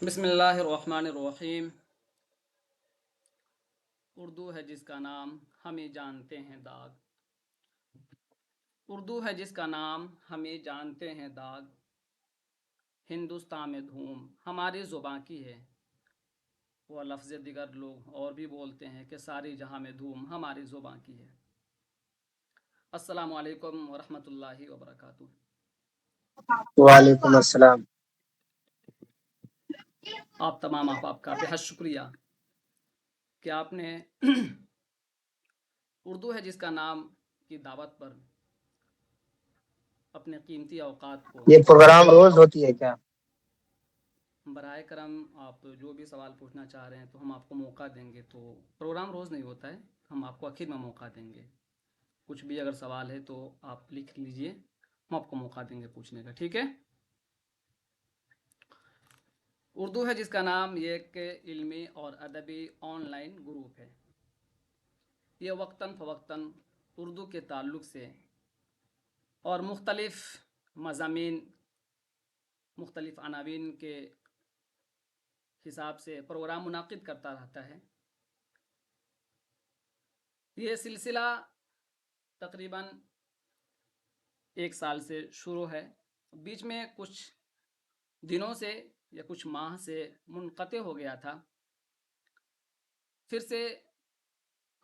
بسم اللہ الرحمن الرحیم۔ اردو ہے جس کا نام ہمیں جانتے ہیں داغ، اردو ہے جس کا نام ہمیں جانتے ہیں داغ، ہندوستان میں دھوم ہماری زباں کی ہے، وہ لفظ دیگر لوگ اور بھی بولتے ہیں کہ ساری جہاں میں دھوم ہماری زباں کی ہے۔ السلام علیکم ورحمۃ اللہ وبرکاتہ۔ وعلیکم السلام۔ آپ تمام احباب کا بہت شکریہ کہ آپ نے اردو ہے جس کا نام کی دعوت پر اپنے قیمتی اوقات کو یہ پروگرام روز ہوتی ہے کیا؟ برائے کرم آپ جو بھی سوال پوچھنا چاہ رہے ہیں تو ہم آپ کو موقع دیں گے۔ تو پروگرام روز نہیں ہوتا ہے، ہم آپ کو آخر میں موقع دیں گے۔ کچھ بھی اگر سوال ہے تو آپ لکھ لیجئے، ہم آپ کو موقع دیں گے پوچھنے کا، ٹھیک ہے؟ اردو ہے جس کا نام یہ ایک علمی اور ادبی آن لائن گروپ ہے۔ یہ وقتاً فوقتاً اردو کے تعلق سے اور مختلف مضامین، مختلف عناوین کے حساب سے پروگرام منعقد کرتا رہتا ہے۔ یہ سلسلہ تقریباً 1 سال سے شروع ہے، بیچ میں کچھ دنوں سے یا کچھ ماہ سے منقطع ہو گیا تھا، پھر سے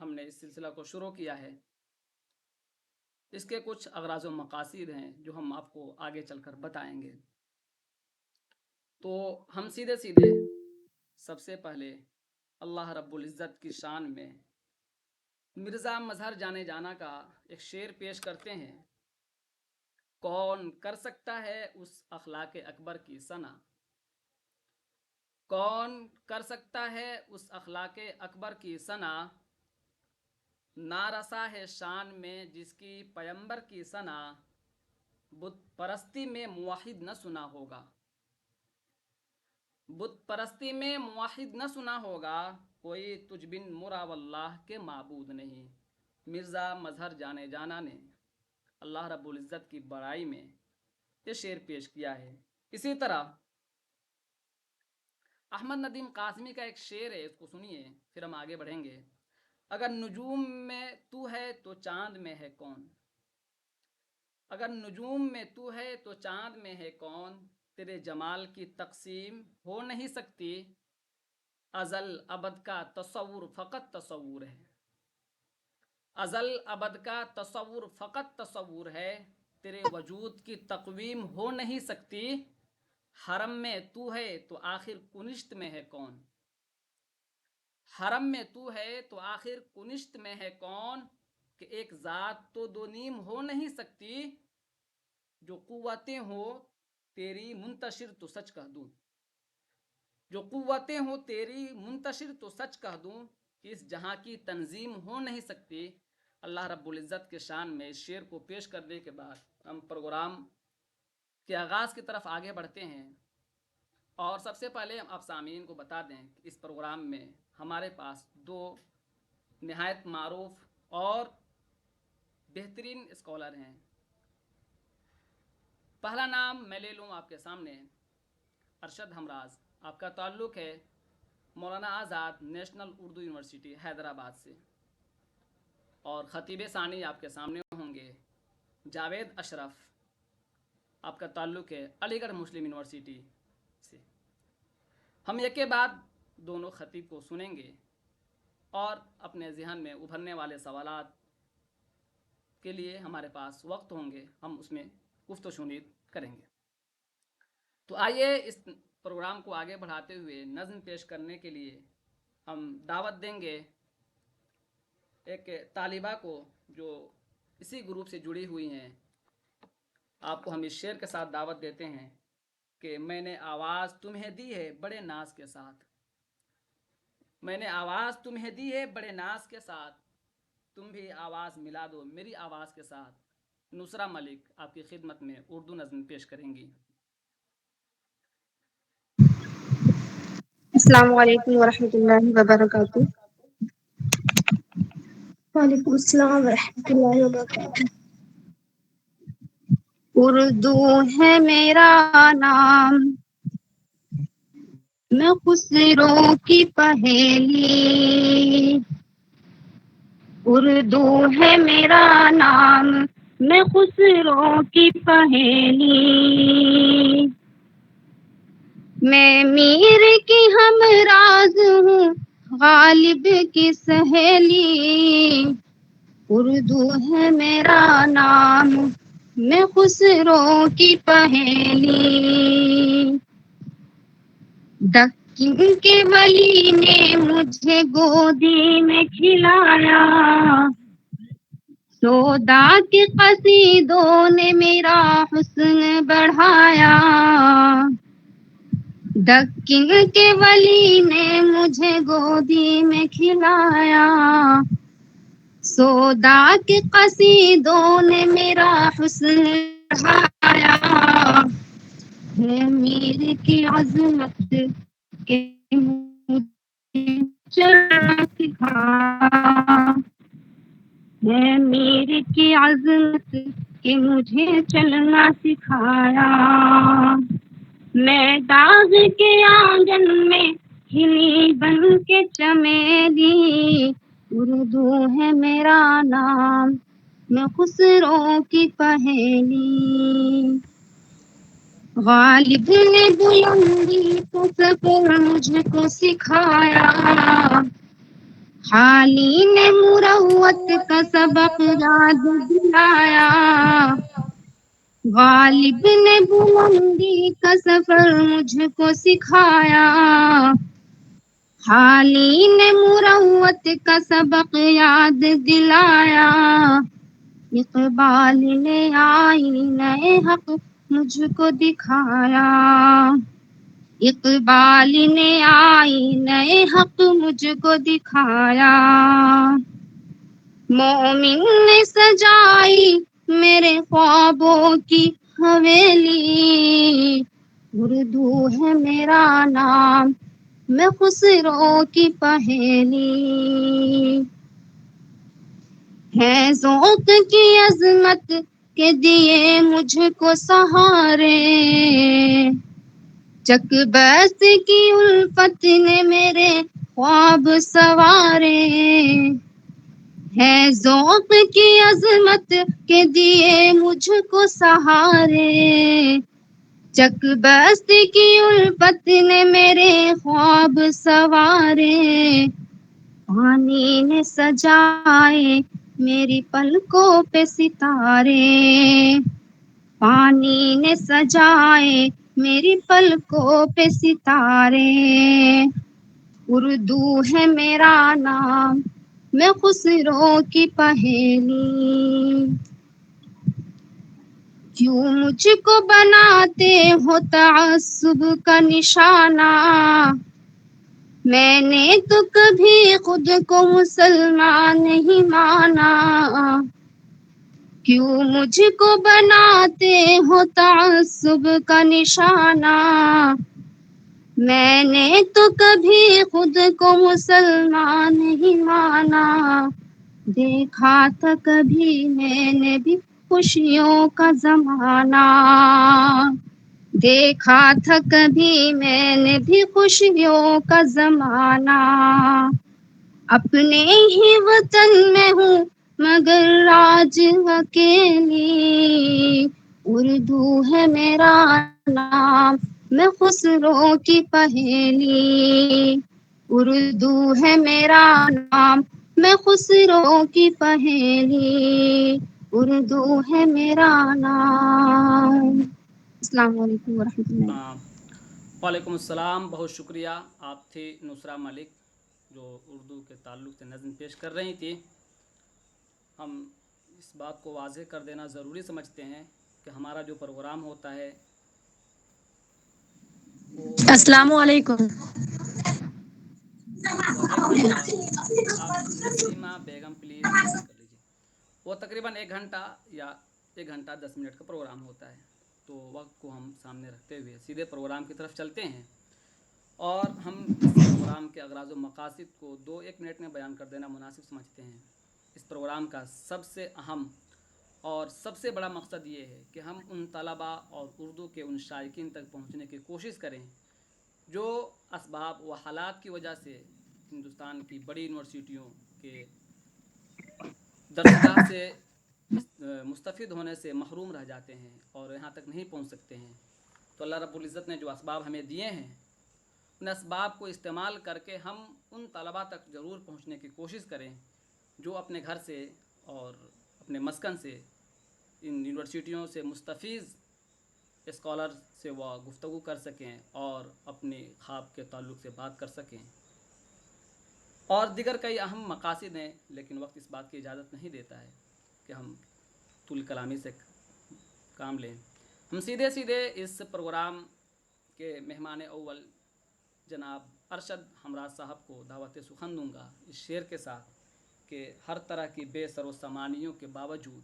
ہم نے اس سلسلہ کو شروع کیا ہے۔ اس کے کچھ اغراض و مقاصد ہیں جو ہم آپ کو آگے چل کر بتائیں گے۔ تو ہم سیدھے سب سے پہلے اللہ رب العزت کی شان میں مرزا مظہر جانے جانا کا ایک شعر پیش کرتے ہیں۔ کون کر سکتا ہے اس اخلاق اکبر کی ثنا، کون کر سکتا ہے اس اخلاق اکبر کی ثنا، نارسا ہے شان میں جس کی پیمبر کی ثنا، بت پرستی میں موحد نہ سنا ہوگا، بت پرستی میں موحد نہ سنا ہوگا، کوئی تجھ بن مرا واللہ کے معبود نہیں۔ مرزا مظہر جانے جانا نے اللہ رب العزت کی بڑائی میں یہ شعر پیش کیا ہے۔ اسی طرح احمد ندیم قاسمی کا ایک شعر ہے، اس کو سنیے پھر ہم آگے بڑھیں گے۔ اگر نجوم میں تو ہے تو چاند میں ہے کون، اگر نجوم میں تو ہے تو چاند میں ہے کون، تیرے جمال کی تقسیم ہو نہیں سکتی، ازل ابد کا تصور فقط تصور ہے، ازل ابد کا تصور فقط تصور ہے، تیرے وجود کی تقویم ہو نہیں سکتی، حرم میں تو ہے تو آخر کنشت میں ہے کون، حرم میں تو ہے تو آخر کنشت میں ہے کون، کہ ایک ذات تو دو نیم ہو نہیں سکتی، جو قوتیں ہو تیری منتشر تو سچ کہہ دوں، جو قوتیں ہو تیری منتشر تو سچ کہہ دوں، کہ اس جہاں کی تنظیم ہو نہیں سکتی۔ اللہ رب العزت کے شان میں اس شعر کو پیش کرنے کے بعد ہم پروگرام کے آغاز کی طرف آگے بڑھتے ہیں۔ اور سب سے پہلے ہم آپ سامعین کو بتا دیں کہ اس پروگرام میں ہمارے پاس 2 نہایت معروف اور بہترین اسکالر ہیں۔ پہلا نام میں لے لوں آپ کے سامنے، ارشد ہمراز، آپ کا تعلق ہے مولانا آزاد نیشنل اردو یونیورسٹی حیدرآباد سے، اور خطیب ثانی آپ کے سامنے ہوں گے جاوید اشرف، آپ کا تعلق ہے علی گڑھ مسلم یونیورسٹی سے۔ ہم ایک کے بعد دونوں خطیب کو سنیں گے اور اپنے ذہن میں ابھرنے والے سوالات کے لیے ہمارے پاس وقت ہوں گے، ہم اس میں گفت و شنید کریں گے۔ تو آئیے اس پروگرام کو آگے بڑھاتے ہوئے نظم پیش کرنے کے لیے ہم دعوت دیں گے ایک طالبہ کو جو اسی گروپ سے جڑی ہوئی ہیں۔ آپ کو ہم اس شعر کے ساتھ دعوت دیتے ہیں کہ میں نے آواز تمہیں دی ہے بڑے ناز کے ساتھ، میں نے آواز تمہیں دی ہے بڑے ناز کے ساتھ، تم بھی آواز ملا دو میری آواز کے ساتھ۔ نصرہ ملک آپ کی خدمت میں اردو نظم پیش کریں گی۔ السلام علیکم ورحمۃ اللہ وبرکاتہ۔ وعلیکم السلام ورحمۃ اللہ وبرکاتہ۔ اردو ہے میرا نام، میں خسرو کی پہیلی، اردو ہے میرا نام، میں خسرو کی پہیلی، میں میر کی ہمراز ہوں، غالب کی سہیلی، اردو ہے میرا نام، میں خسرو کی پہیلی، دکن کے ولی نے مجھے گودی میں کھلایا، سودا کے قصیدوں نے میرا حسن بڑھایا، دکن کے ولی نے مجھے گودی میں کھلایا، سودا کے قصیدوں نے میرا حسن بڑھایا، ہے میر کی عظمت کے مجھے چلنا سکھایا، ہے میر کی عظمت کہ مجھے چلنا سکھایا، میں داغ کے آنگن میں کھلی بن کے چمیلی، اردو ہے میرا نام، میں خسرو کی پہیلی، غالب نے بلندی کا سفر مجھ کو سکھایا، حالی نے مروت کا سبق یاد دلایا، غالب نے بلندی کا سفر مجھ کو سکھایا، حالی نے مروت کا سبق یاد دلایا، اقبال نے آئینہ حق مجھ کو دکھایا، اقبال نے آئینہ حق مجھ کو دکھایا، مومن نے سجائی میرے خوابوں کی حویلی، اردو ہے میرا نام، میں خسرو کی پہیلی، ہے ذوق کی عظمت کے دیے مجھ کو سہارے، چک بس کی الفت نے میرے خواب سوارے، ہے ذوق کی عظمت کے دیے مجھ کو سہارے، چک بستی کی الفت نے میرے خواب سوارے، پانی نے سجائے میری پلکوں پہ ستارے، پانی نے سجائے میری پلکوں پہ ستارے، اردو ہے میرا نام، میں خسرو کی پہیلی، کیوں مجھ کو بناتے ہو تعصب کا نشانہ، میں نے تو کبھی خود کو مسلمان نہیں مانا، کیوں مجھ کو بناتے ہو تعصب کا نشانہ، میں نے تو کبھی خود کو مسلمان نہیں مانا، دیکھا تھا کبھی میں نے بھی خوشیوں کا زمانہ، دیکھا تھا کبھی میں نے بھی خوشیوں کا زمانہ، اپنے ہی وطن میں ہوں مگر راج اکیلی، اردو ہے میرا نام، میں خسرو کی پہیلی، اردو ہے میرا نام، میں خسرو کی پہیلی، اردو ہے میرا نام۔ السلام علیکم ورحمۃ اللہ۔ وعلیکم السلام، بہت شکریہ۔ آپ تھی نصرہ ملک جو اردو کے تعلق سے نظم پیش کر رہی تھی۔ ہم اس بات کو واضح کر دینا ضروری سمجھتے ہیں کہ ہمارا جو پروگرام ہوتا ہے وہ السلام علیکم۔ ایک گھنٹہ، آپ نسیمہ بیگم پلیز میوٹ کر لیجیے، وہ تقریباً 1 گھنٹہ یا 1 گھنٹہ 10 منٹ کا پروگرام ہوتا ہے، تو وقت کو ہم سامنے رکھتے ہوئے سیدھے پروگرام کی طرف چلتے ہیں، اور ہم اس پروگرام کے اغراض و مقاصد کو 2-1 منٹ میں بیان کر دینا مناسب سمجھتے ہیں۔ اس پروگرام کا سب سے اہم اور سب سے بڑا مقصد یہ ہے کہ ہم ان طلباء اور اردو کے ان شائقین تک پہنچنے کی کوشش کریں جو اسباب و حالات کی وجہ سے ہندوستان کی بڑی یونیورسٹیوں کے درسگاہ سے مستفید ہونے سے محروم رہ جاتے ہیں اور یہاں تک نہیں پہنچ سکتے ہیں، تو اللہ رب العزت نے جو اسباب ہمیں دیے ہیں ان اسباب کو استعمال کر کے ہم ان طلباء تک ضرور پہنچنے کی کوشش کریں جو اپنے گھر سے اور اپنے مسکن سے ان یونیورسٹیوں سے مستفیض اسکالر سے وہ گفتگو کر سکیں اور اپنے خواب کے تعلق سے بات کر سکیں، اور دیگر کئی اہم مقاصد ہیں، لیکن وقت اس بات کی اجازت نہیں دیتا ہے کہ ہم طول کلامی سے کام لیں۔ ہم سیدھے اس پروگرام کے مہمان اول جناب ارشد ہمراز صاحب کو دعوت سخن دوں گا اس شعر کے ساتھ کہ ہر طرح کی بے سر و سامانیوں کے باوجود،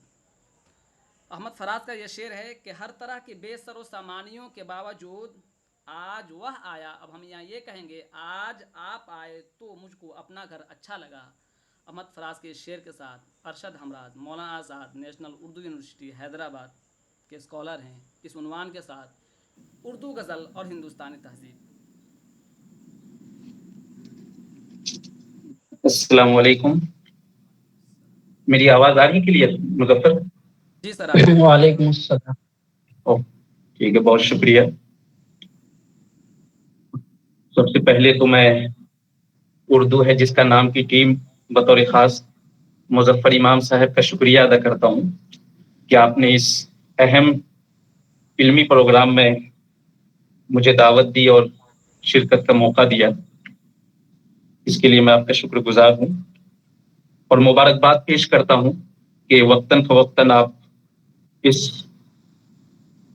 احمد فراز کا یہ شعر ہے کہ ہر طرح کی بے سر و سامانیوں کے باوجود آج وہ آیا، اب ہم یہاں یہ کہیں گے آج آپ آئے تو مجھ کو اپنا گھر اچھا لگا۔ احمد فراز کے اس شعر کے ساتھ ارشد ہمراز مولانا آزاد نیشنل اردو یونیورسٹی حیدرآباد کے اسکالر ہیں، اس عنوان کے ساتھ اردو غزل اور ہندوستانی تہذیب۔ السلام علیکم، میری آواز آ رہی کلیئر مظفر؟ جی سر آپ وعلیکم السلام۔ ٹھیک ہے، بہت شکریہ۔ سب سے پہلے تو میں اردو ہے جس کا نام کی ٹیم بطور خاص مظفر امام صاحب کا شکریہ ادا کرتا ہوں کہ آپ نے اس اہم علمی پروگرام میں مجھے دعوت دی اور شرکت کا موقع دیا، اس کے لیے میں آپ کا شکر گزار ہوں، اور مبارکباد پیش کرتا ہوں کہ وقتاً فوقتاً آپ اس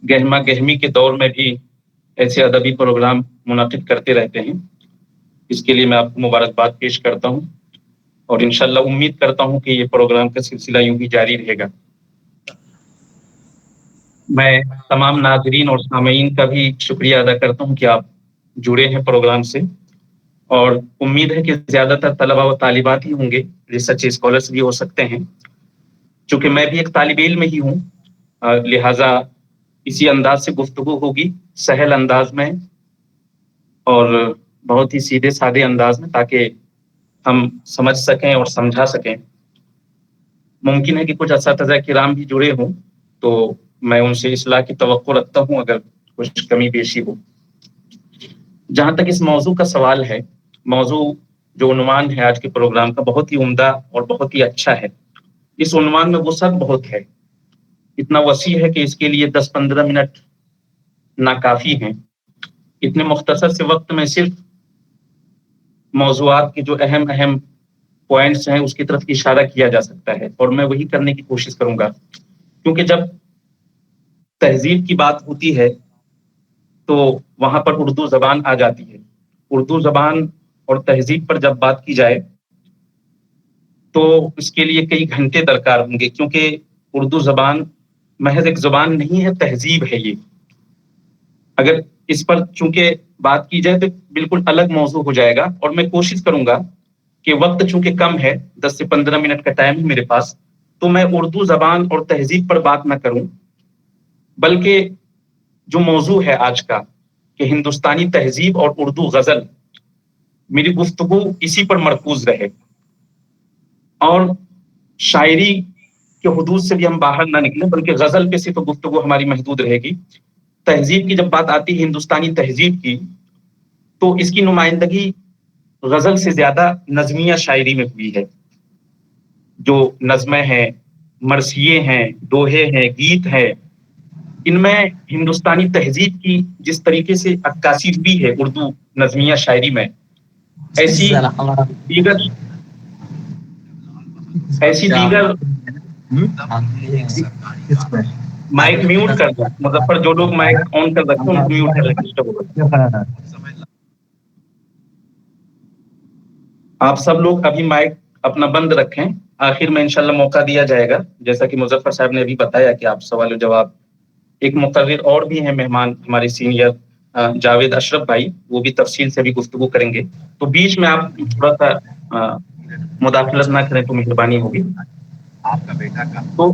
گہما گہمی کے دور میں بھی ایسے ادبی پروگرام منعقد کرتے رہتے ہیں، اس کے لیے میں آپ کو مبارکباد پیش کرتا ہوں، اور انشاءاللہ امید کرتا ہوں کہ یہ پروگرام کا سلسلہ یوں ہی جاری رہے گا۔ میں تمام ناظرین اور سامعین کا بھی شکریہ ادا کرتا ہوں کہ آپ جڑے ہیں پروگرام سے، اور امید ہے کہ زیادہ تر طلباء و طالبات ہی ہوں گے، ریسرچ اسکالرس بھی ہو سکتے ہیں، چونکہ میں بھی ایک طالب علم ہی ہوں، لہٰذا اسی انداز سے گفتگو ہوگی، سہل انداز میں اور بہت ہی سیدھے سادے انداز میں، تاکہ ہم سمجھ سکیں اور سمجھا سکیں۔ ممکن ہے کہ کچھ اساتذہ کرام بھی جڑے ہوں، تو میں ان سے اصلاح کی توقع رکھتا ہوں اگر کچھ کمی بیشی ہو۔ جہاں تک اس موضوع کا سوال ہے، موضوع جو عنوان ہے آج کے پروگرام کا بہت ہی عمدہ اور بہت ہی اچھا ہے۔ اس عنوان میں وسعت بہت ہے، اتنا وسیع ہے کہ اس کے لیے 10-15 منٹ ناکافی ہیں۔ اتنے مختصر سے وقت میں صرف موضوعات کے جو اہم پوائنٹس ہیں اس کی طرف اشارہ کیا جا سکتا ہے، اور میں وہی کرنے کی کوشش کروں گا، کیونکہ جب تہذیب کی بات ہوتی ہے تو وہاں پر اردو زبان آ جاتی ہے۔ اردو زبان اور تہذیب پر جب بات کی جائے تو اس کے لیے کئی گھنٹے درکار ہوں گے، کیونکہ اردو زبان محض ایک زبان نہیں ہے، تہذیب ہے یہ۔ اگر اس پر چونکہ بات کی جائے تو بالکل الگ موضوع ہو جائے گا، اور میں کوشش کروں گا کہ وقت چونکہ کم ہے، 10 سے 15 منٹ کا ٹائم ہے میرے پاس، تو میں اردو زبان اور تہذیب پر بات نہ کروں، بلکہ جو موضوع ہے آج کا کہ ہندوستانی تہذیب اور اردو غزل، میری گفتگو اسی پر مرکوز رہے، اور شاعری کے حدود سے بھی ہم باہر نہ نکلیں، بلکہ غزل پہ صرف گفتگو ہماری محدود رہے گی۔ تہذیب کی جب بات آتی ہے ہندوستانی تہذیب کی، تو اس کی نمائندگی غزل سے زیادہ نظمیہ شاعری میں ہوئی ہے۔ جو نظمیں ہیں، مرثیے ہیں، دوہے ہیں، گیت ہیں، ان میں ہندوستانی تہذیب کی جس طریقے سے عکاسی ہوئی ہے اردو نظمیہ شاعری میں، ایسی دیگر مائک میوٹ کر دیں مظفر، جو لوگ مائک آن کر رکھتے ہیں ان کو میوٹ کر لیں، ڈسٹرب ہوگا۔ آپ سب لوگ ابھی مائک اپنا بند رکھیں، آخر میں انشاءاللہ موقع دیا جائے گا، جیسا کہ مظفر صاحب نے ابھی بتایا کہ آپ سوال و جواب، ایک مقرر اور بھی ہیں مہمان ہمارے سینئر جاوید اشرف بھائی، وہ بھی تفصیل سے بھی گفتگو کریں گے، تو بیچ میں آپ تھوڑا سا مداخلت نہ کریں تو مہربانی ہوگی۔ تو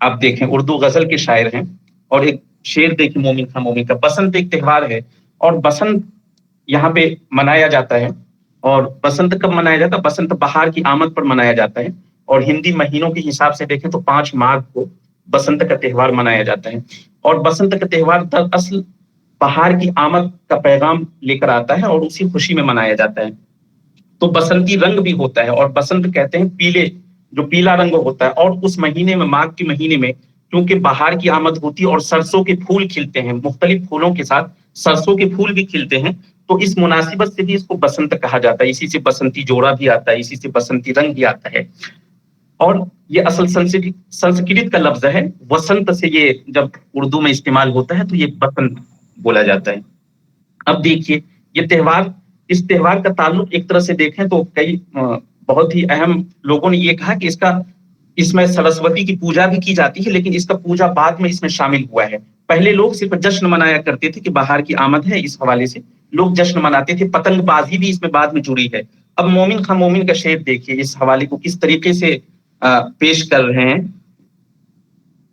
آپ دیکھیں اردو غزل کے شاعر ہیں، اور ایک شعر دیکھیں مومن خان مومن کا، بسنت ایک تہوار ہے، اور بسنت یہاں پہ منایا جاتا ہے، اور بسنت کب منایا جاتا ہے؟ بسنت بہار کی آمد پر منایا جاتا ہے، اور ہندی مہینوں کے حساب سے دیکھیں تو 5 مارچ کو بسنت کا تہوار منایا جاتا ہے، اور بسنت کا تہوار دراصل بہار کی آمد کا پیغام لے کر آتا ہے اور اسی خوشی میں منایا جاتا ہے۔ تو بسنتی رنگ بھی ہوتا ہے، اور بسنت کہتے ہیں پیلے، جو پیلا رنگ ہوتا ہے، اور اس مہینے میں ماغ کے مہینے میں کیونکہ بہار کی آمد ہوتی ہے اور سرسوں کے پھول کھلتے ہیں، مختلف پھولوں کے ساتھ سرسوں کے پھول بھی کھلتے ہیں، تو اس مناسبت سے بھی اس کو بسنت کہا جاتا ہے، اسی سے بسنتی جوڑا بھی آتا ہے، اسی سے بسنتی رنگ بھی آتا ہے۔ اور یہ اصل سنسکرت کا لفظ ہے، وسنت سے یہ جب اردو میں استعمال ہوتا ہے تو یہ بسنت بولا جاتا ہے۔ اب دیکھیے یہ تہوار، اس تہوار کا تعلق ایک طرح سے دیکھیں تو کئی بہت ہی اہم لوگوں نے یہ کہا کہ اس میں سرسوتی کی پوجا بھی کی جاتی ہے، لیکن اس کا پوجا بعد میں اس میں شامل ہوا ہے۔ پہلے لوگ صرف جشن منایا کرتے تھے کہ بہار کی آمد ہے، اس حوالے سے لوگ جشن مناتے تھے، پتنگ بازی بھی اس میں بعد میں جڑی ہے۔ اب مومن خان مومن کا شعر دیکھیے اس حوالے کو کس طریقے سے پیش کر رہے ہیں۔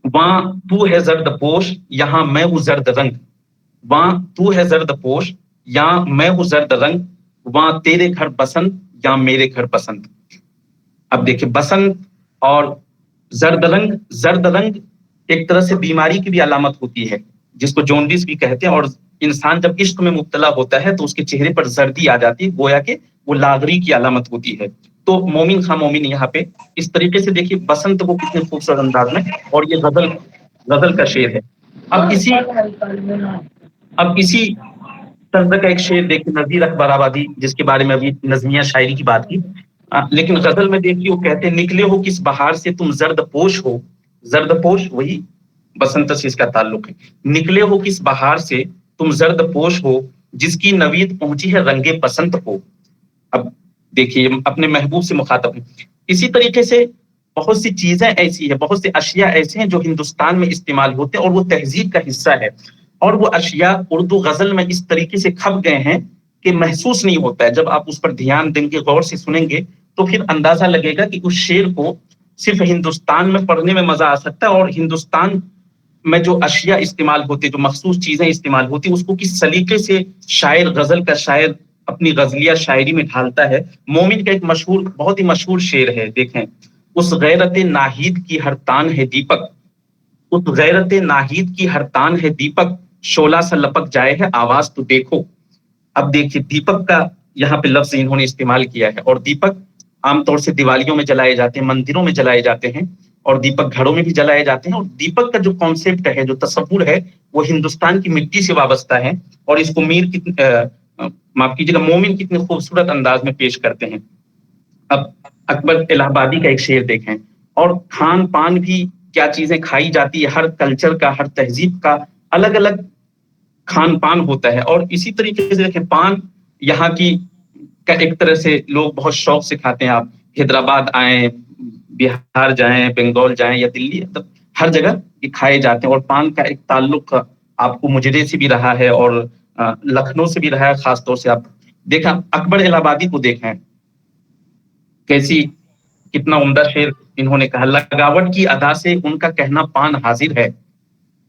وہاں تو ہے زرد پوش، یہاں میں ہوں زرد رنگ، وہاں تو ہے زرد پوش، یہاں میں ہوں زرد رنگ، وہاں تیرے گھر بسنت یا میرے گھر بسنت۔ اب دیکھیں بسنت اور زرد رنگ ایک طرح سے بیماری کی بھی علامت ہوتی ہے، جس کو جونڈس بھی کہتے ہیں، اور انسان جب عشق میں مبتلا ہوتا ہے تو اس کے چہرے پر زردی آ جاتی ہے، گویا کہ وہ لاغری کی علامت ہوتی ہے۔ تو مومن خان مومن یہاں پہ اس طریقے سے دیکھیے بسنت کو کتنے خوبصورت انداز میں، اور یہ غزل کا شعر ہے۔ اب اسی طرز کا ایک شعر دیکھیے نذیر اکبر آبادی، جس کے بارے میں ابھی نظمیہ شاعری کی بات کی، لیکن غزل میں دیکھیے وہ کہتے ہیں نکلے ہو کس بہار سے تم زرد پوش ہو، زرد پوش وہی بسنت سے اس کا تعلق ہے، نکلے ہو کس بہار سے تم زرد پوش ہو، جس کی نوید پہنچی ہے رنگے پسند ہو۔ اب دیکھیے اپنے محبوب سے مخاطب ہیں۔ اسی طریقے سے بہت سی چیزیں ایسی ہیں، بہت سی اشیاء ایسے ہیں جو ہندوستان میں استعمال ہوتے ہیں اور وہ تہذیب کا حصہ ہے، اور وہ اشیاء اردو غزل میں اس طریقے سے کھپ گئے ہیں کہ محسوس نہیں ہوتا ہے۔ جب آپ اس پر دھیان دیں گے، غور سے سنیں گے، تو پھر اندازہ لگے گا کہ اس شعر کو صرف ہندوستان میں پڑھنے میں مزہ آ سکتا ہے، اور ہندوستان میں جو اشیاء استعمال ہوتی، جو مخصوص چیزیں استعمال ہوتی، اس کو کس سلیقے سے شاعر، غزل کا شاعر اپنی غزلیہ شاعری میں ڈھالتا ہے۔ مومن کا ایک مشہور، بہت ہی مشہور شعر ہے، دیکھیں، اس غیرت ناہید کی ہر تان ہے دیپک، اس غیرت ناہید کی ہر تان ہے دیپک، شعلہ سا لپک جائے ہے آواز تو دیکھو۔ اب دیکھیے دیپک کا یہاں پہ لفظ انہوں نے استعمال کیا ہے، اور دیپک عام طور سے دیوالیوں میں جلائے جاتے ہیں، مندروں میں جلائے جاتے ہیں، اور دیپک گھروں میں بھی جلائے جاتے ہیں۔ اور دیپک کا جو کانسیپٹ ہے، جو تصور ہے، وہ ہندوستان کی مٹی سے وابستہ ہے، اور اس کو معاف کیجیے گا، مومن کتنے خوبصورت انداز میں پیش کرتے ہیں۔ اب اکبر الہ آبادی کا ایک شعر دیکھیں، اور کھان پان بھی کیا چیزیں کھائی جاتی ہے، ہر کلچر کا، ہر تہذیب کا الگ الگ کھان پان ہوتا ہے، اور اسی طریقے سے دیکھیں پان یہاں کی کا ایک طرح سے لوگ بہت شوق سے کھاتے ہیں۔ آپ حیدرآباد آئیں، بہار جائیں، بنگال جائیں یا دلی، ہر جگہ یہ کھائے جاتے ہیں، اور پان کا ایک تعلق آپ کو مجرے سے بھی رہا ہے اور لکھنؤ سے بھی رہا ہے۔ خاص طور سے آپ دیکھیں اکبر الہ آبادی کو دیکھیں، کیسی کتنا عمدہ شعر انہوں نے کہا، لگاوٹ کی ادا سے ان کا کہنا پان حاضر ہے،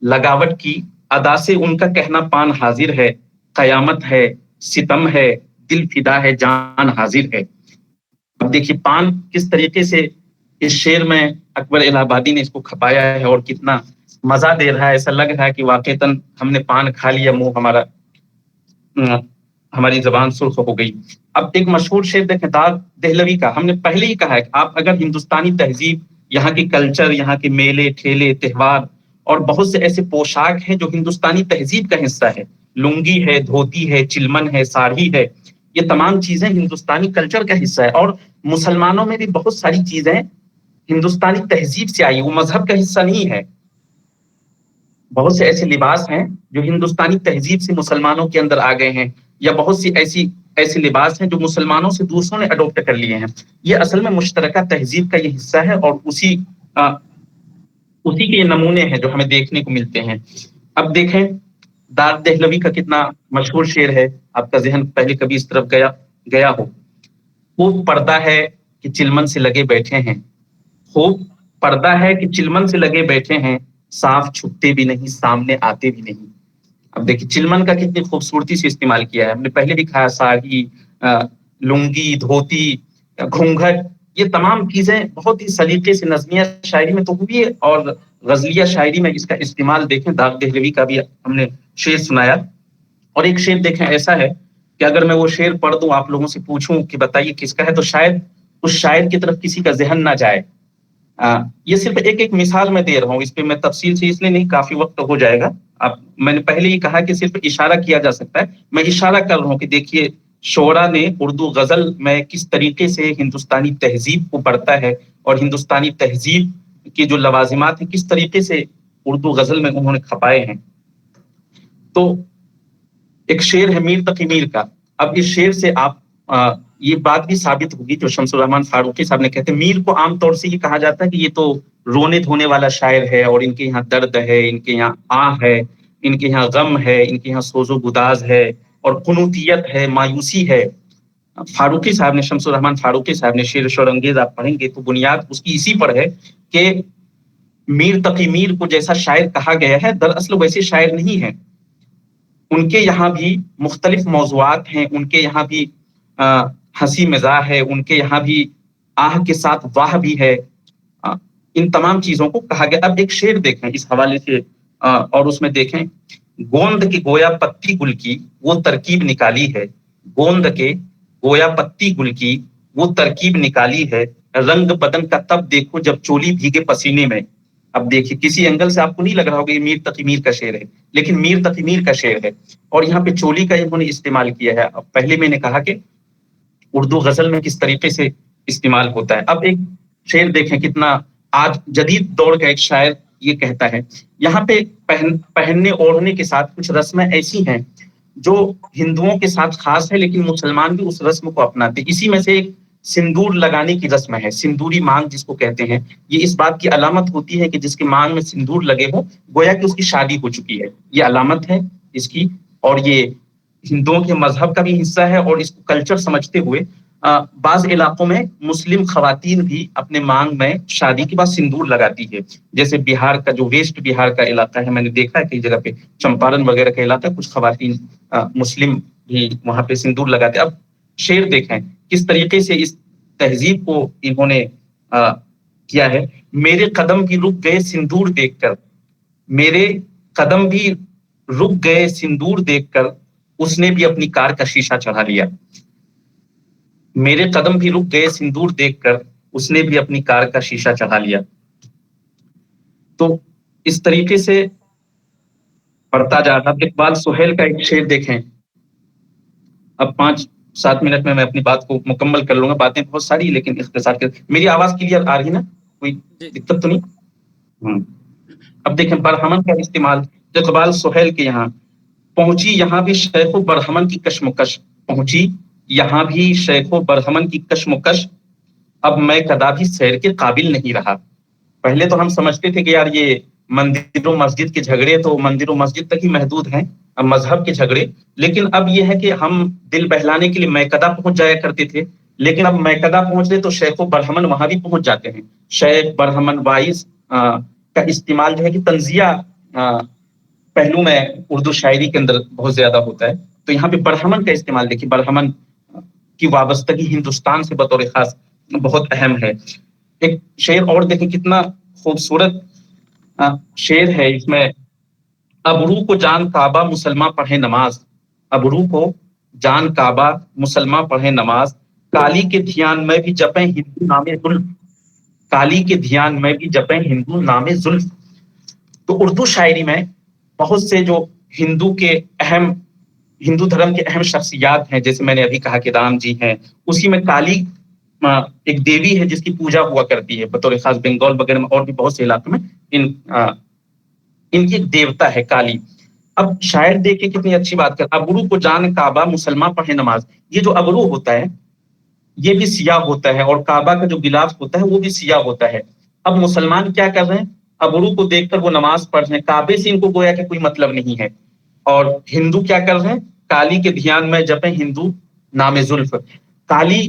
لگاوٹ کی ادا سے ان کا کہنا پان حاضر ہے، قیامت ہے، ستم ہے، دل فدا ہے، جان حاضر ہے۔ اب دیکھیے پان کس طریقے سے اس شعر میں اکبر الہ آبادی نے اس کو کھپایا ہے، اور کتنا مزہ دے رہا ہے، ایسا لگ رہا ہے کہ واقعتاً ہم نے پان کھا لیا، منہ ہماری زبان سرخ ہو گئی۔ اب ایک مشہور شعر دیکھیں داد دہلوی کا، ہم نے پہلے ہی کہا ہے کہ آپ اگر ہندوستانی تہذیب، یہاں کی کلچر، یہاں کے میلے ٹھیلے تہوار، اور بہت سے ایسے پوشاک ہیں جو ہندوستانی تہذیب کا حصہ ہے، لنگی ہے، دھوتی ہے، چلمن ہے، ساڑھی ہے، یہ تمام چیزیں ہندوستانی کلچر کا حصہ ہے۔ اور مسلمانوں میں بھی بہت ساری چیزیں ہندوستانی تہذیب سے آئی، وہ مذہب کا حصہ نہیں ہے۔ بہت سے ایسے لباس ہیں جو ہندوستانی تہذیب سے مسلمانوں کے اندر آ گئے ہیں، یا بہت سی ایسے لباس ہیں جو مسلمانوں سے دوسروں نے اڈاپٹ کر لیے ہیں۔ یہ اصل میں مشترکہ تہذیب کا یہ حصہ ہے، اور اسی کے یہ نمونے ہیں جو ہمیں دیکھنے کو ملتے ہیں۔ اب دیکھیں داد دہلوی کا کتنا مشہور شعر ہے، آپ کا ذہن پہلے کبھی اس طرف گیا ہو۔ خوب پردہ ہے کہ چلمن سے لگے بیٹھے ہیں، خوب پردہ ہے کہ چلمن سے لگے بیٹھے ہیں، صاف چھپتے بھی نہیں، سامنے آتے بھی نہیں. اب دیکھیے چلمن کا کتنی خوبصورتی سے استعمال کیا ہے. ہم نے پہلے بھی کہا ساڑی، لنگی، دھوتی، گھونگھٹ، یہ تمام چیزیں بہت ہی سلیقے سے نظمیہ شاعری میں تو ہوئی ہے، اور غزلیہ شاعری میں اس کا استعمال دیکھیں. داغ دہلوی کا بھی ہم نے شعر سنایا، اور ایک شعر دیکھیں ایسا ہے کہ اگر میں وہ شعر پڑھ دوں، آپ لوگوں سے پوچھوں کہ بتائیے کس کا ہے، تو شاید اس شاعر کی طرف کسی کا ذہن نہ جائے. یہ صرف ایک مثال میں دے رہا ہوں، اس پہ میں تفصیل سے اس لیے نہیں، کافی وقت ہو جائے گا. اب میں نے پہلے ہی کہا کہ صرف اشارہ کیا جا سکتا ہے، میں اشارہ کر رہا ہوں کہ دیکھیے شعرا نے اردو غزل میں کس طریقے سے ہندوستانی تہذیب کو پڑھتا ہے، اور ہندوستانی تہذیب کے جو لوازمات ہیں کس طریقے سے اردو غزل میں انہوں نے کھپائے ہیں. تو ایک شعر ہے میر تقی میر کا. اب اس شعر سے آپ یہ بات بھی ثابت ہوگی جو شمس الرحمان فاروقی صاحب نے کہتے ہیں، میر کو عام طور سے یہ کہا جاتا ہے کہ یہ تو رونے دھونے والا شاعر ہے، اور ان کے یہاں درد ہے، ان کے یہاں آہ ہے، ان کے یہاں غم ہے، ان کے یہاں سوز و گداز ہے، اور قنوتیت ہے، مایوسی ہے. فاروقی صاحب نے، شمس الرحمان فاروقی صاحب نے شعر شور انگیز آپ پڑھیں گے تو بنیاد اس کی اسی پر ہے کہ میر تقی میر کو جیسا شاعر کہا گیا ہے، دراصل ویسے شاعر نہیں ہے. ان کے یہاں بھی مختلف موضوعات ہیں، ان کے یہاں بھی ہنسی مزاح ہے، ان کے یہاں بھی آہ کے ساتھ واہ بھی ہے. ان تمام چیزوں کو کہا گیا. اب ایک شعر دیکھیں اس حوالے سے، اور اس میں دیکھیں، گوند کی گویا پتی گل کی وہ ترکیب نکالی ہے، گوند کے گویا پتی گل کی وہ ترکیب نکالی ہے، رنگ بدن کا تب دیکھو جب چولی بھیگے پسینے میں. اب دیکھیے کسی اینگل سے آپ کو نہیں لگ رہا ہوگا یہ میر تقی میر کا شعر ہے، لیکن میر تقی میر کا شعر ہے، اور یہاں پہ چولی کا انہوں نے استعمال کیا ہے. اب پہلے میں نے کہا کہ اردو غزل میں کس طریقے سے استعمال ہوتا ہے. اب ایک شعر دیکھیں کتنا آج جدید دور کا ایک شاعر یہ کہتا ہے. یہاں پہ پہننے اوڑھنے کے ساتھ کچھ رسمیں ایسی ہیں جو ہندوؤں کے ساتھ خاص ہے، لیکن مسلمان بھی اس رسم کو اپناتے. اسی میں سے ایک سندور لگانے کی رسم ہے، سندوری مانگ جس کو کہتے ہیں. یہ اس بات کی علامت ہوتی ہے کہ جس کے مانگ میں سندور لگے ہو گویا کہ اس کی شادی ہو چکی ہے، یہ علامت ہے اس کی. اور یہ ہندوؤں کے مذہب کا بھی حصہ ہے، اور اس کو کلچر سمجھتے ہوئے بعض علاقوں میں مسلم خواتین بھی اپنے مانگ میں شادی کے بعد سندور لگاتی ہے. جیسے بہار کا جو ویسٹ بہار کا علاقہ ہے، میں نے دیکھا ہے کئی جگہ پہ، چمپارن وغیرہ کا علاقہ، کچھ خواتین مسلم بھی وہاں پہ سندور لگاتے. اب شعر دیکھیں کس طریقے سے اس تہذیب کو انہوں نے کیا ہے. میرے قدم بھی رک گئے سندور دیکھ کر، میرے قدم بھی رک گئے سندور دیکھ کر، اس نے بھی اپنی کار کا شیشہ چڑھا لیا. میرے قدم بھی رک گئے سندور دیکھ کر، اس نے بھی اپنی کار کا شیشہ چڑھا لیا. تو اس طریقے سے پڑھتا جا رہا. اقبال سہیل کا ایک شعر دیکھیں. اب 5-7 منٹ میں اپنی بات کو مکمل کر لوں گا، باتیں بہت ساری لیکن اختصار کر. میری آواز کلیئر آ رہی نا؟ کوئی دقت تو نہیں؟ اب دیکھیں برہمن کا استعمال. اقبال سہیل کے یہاں پہنچی یہاں بھی شیخ و برہمن کی کشمکش، پہنچی یہاں بھی شیخ و برہمن کی کشمکش، اب میں کدا بھی سیر کے قابل نہیں رہا. پہلے تو ہم سمجھتے تھے کہ یار یہ مندر و مسجد کے جھگڑے تو مندر و مسجد تک ہی محدود ہیں، مذہب کے جھگڑے، لیکن اب یہ ہے کہ ہم دل بہلانے کے لیے میکدہ پہنچ جایا کرتے تھے، لیکن اب میکدہ پہنچتے تو شیخ و برہمن وہاں بھی پہنچ جاتے ہیں. شیخ، برہمن، وائز کا استعمال جو ہے کہ تنزیہ پہلو میں اردو شاعری کے اندر بہت زیادہ ہوتا ہے. تو یہاں پہ برہمن کا استعمال دیکھیے، برہمن کی وابستگی ہندوستان سے بطور خاص بہت اہم ہے. ایک شعر اور دیکھیں کتنا خوبصورت شعر ہے اس میں. ابرو کو جان کعبہ مسلمہ پڑھے نماز، ابرو کو جان کعبہ مسلمہ پڑھے نماز، کالی کے دھیان میں بھی جپیں ہندو نام زلف، کالی کے دھیان میں بھی جپیں ہندو نام زلف. تو اردو شاعری میں بہت سے جو ہندو دھرم کے اہم شخصیات ہیں، جیسے میں نے ابھی کہا کہ رام جی ہیں، اسی میں کالی ایک دیوی ہے جس کی پوجا ہوا کرتی ہے بطور خاص. بنگال وغیرہ میں اور بھی بہت سے علاقوں میں ان کی ایک دیوتا ہے کالی. اب شاعر دیکھیں کتنی اچھی بات کر، ابرو کو جان کعبہ مسلمہ پڑھے نماز. یہ جو ابرو ہوتا ہے یہ بھی سیاہ ہوتا ہے، اور کعبہ کا جو غلاف ہوتا ہے وہ بھی سیاہ ہوتا ہے. اب مسلمان کیا کر رہے ہیں؟ ابرو کو دیکھ کر وہ نماز پڑھ رہے ہیں، کعبے سے ان کو گویا کہ کوئی مطلب نہیں ہے. اور ہندو کیا کر رہے ہیں؟ کالی کے دھیان میں جپیں ہندو نام زلف. کالی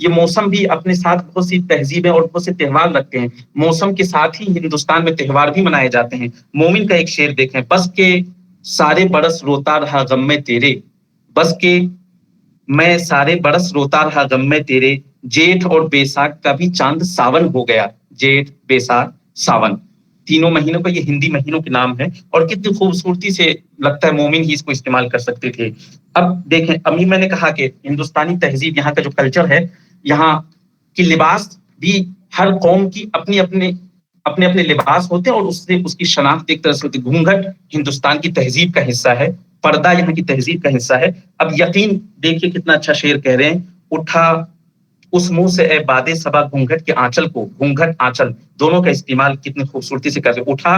یہ موسم بھی اپنے ساتھ بہت سی تہذیبیں اور بہت سے تہوار رکھتے ہیں. موسم کے ساتھ ہی ہندوستان میں تہوار بھی منائے جاتے ہیں. مومن کا ایک شعر دیکھیں، بس کے سارے برس روتا رہا غم میں تیرے، بس کے میں سارے برس روتا رہا غم میں تیرے، جیٹھ اور بیساکھ کا بھی چاند ساون ہو گیا. جیٹھ، بیساکھ، ساون، تینوں مہینوں کا یہ ہندی مہینوں کے نام ہے، اور کتنی خوبصورتی سے لگتا ہے مومن ہی اس کو استعمال کر سکتے تھے. اب دیکھیں، ابھی میں نے کہا کہ ہندوستانی تہذیب، یہاں کا جو کلچر ہے، یہاں کی لباس بھی ہر قوم کی اپنے اپنے لباس ہوتے ہیں، اور اس سے اس کی شناخت ایک طرح سے ہوتی ہے. گھونگھٹ ہندوستان کی تہذیب کا حصہ ہے، پردہ یہاں کی تہذیب کا حصہ ہے. اب یقین دیکھیے کتنا اچھا شعر کہہ رہے ہیں، اٹھا اس منہ سے اے باد صبا گھونگھٹ کے آنچل کو. گھونگھٹ، آنچل دونوں کا استعمال کتنی خوبصورتی سے کرتے. اٹھا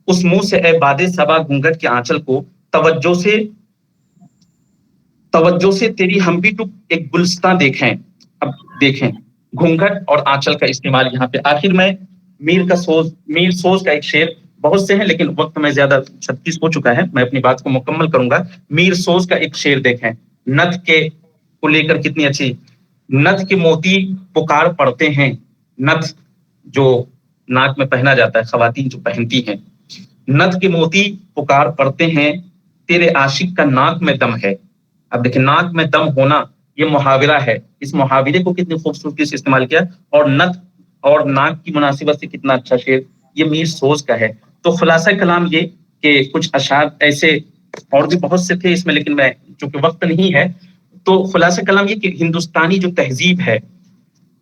اس منہ سے اے باد صبا گھونگھٹ کے آنچل کو، توجہ سے تیری ہم بھی تو ایک گلستان دیکھیں. اب دیکھیں گھونگھٹ اور آنچل کا استعمال یہاں پہ. آخر میں میر سوز کا ایک شعر، بہت سے ہیں لیکن وقت میں زیادہ 36 ہو چکا ہے، میں اپنی بات کو مکمل کروں گا. میر سوز کا ایک شعر دیکھیں، نت کے کو لے کر کتنی اچھی. نت کے موتی پکار پڑتے ہیں، نت جو ناک میں پہنا جاتا ہے، خواتین جو پہنتی ہیں، نت کے موتی پکار پڑتے ہیں، تیرے عاشق کا ناک میں دم ہے. اب دیکھیں ناک میں دم ہونا یہ محاورہ ہے، اس محاورے کو کتنی خوبصورتی سے استعمال کیا، اور نت اور ناک کی مناسبت سے کتنا اچھا شعر یہ میر سوز کا ہے. تو خلاصہ کلام یہ کہ کچھ اشعار ایسے اور بھی بہت سے تھے اس میں، لیکن میں چونکہ وقت نہیں ہے، تو خلاصہ کلام یہ کہ ہندوستانی جو تہذیب ہے،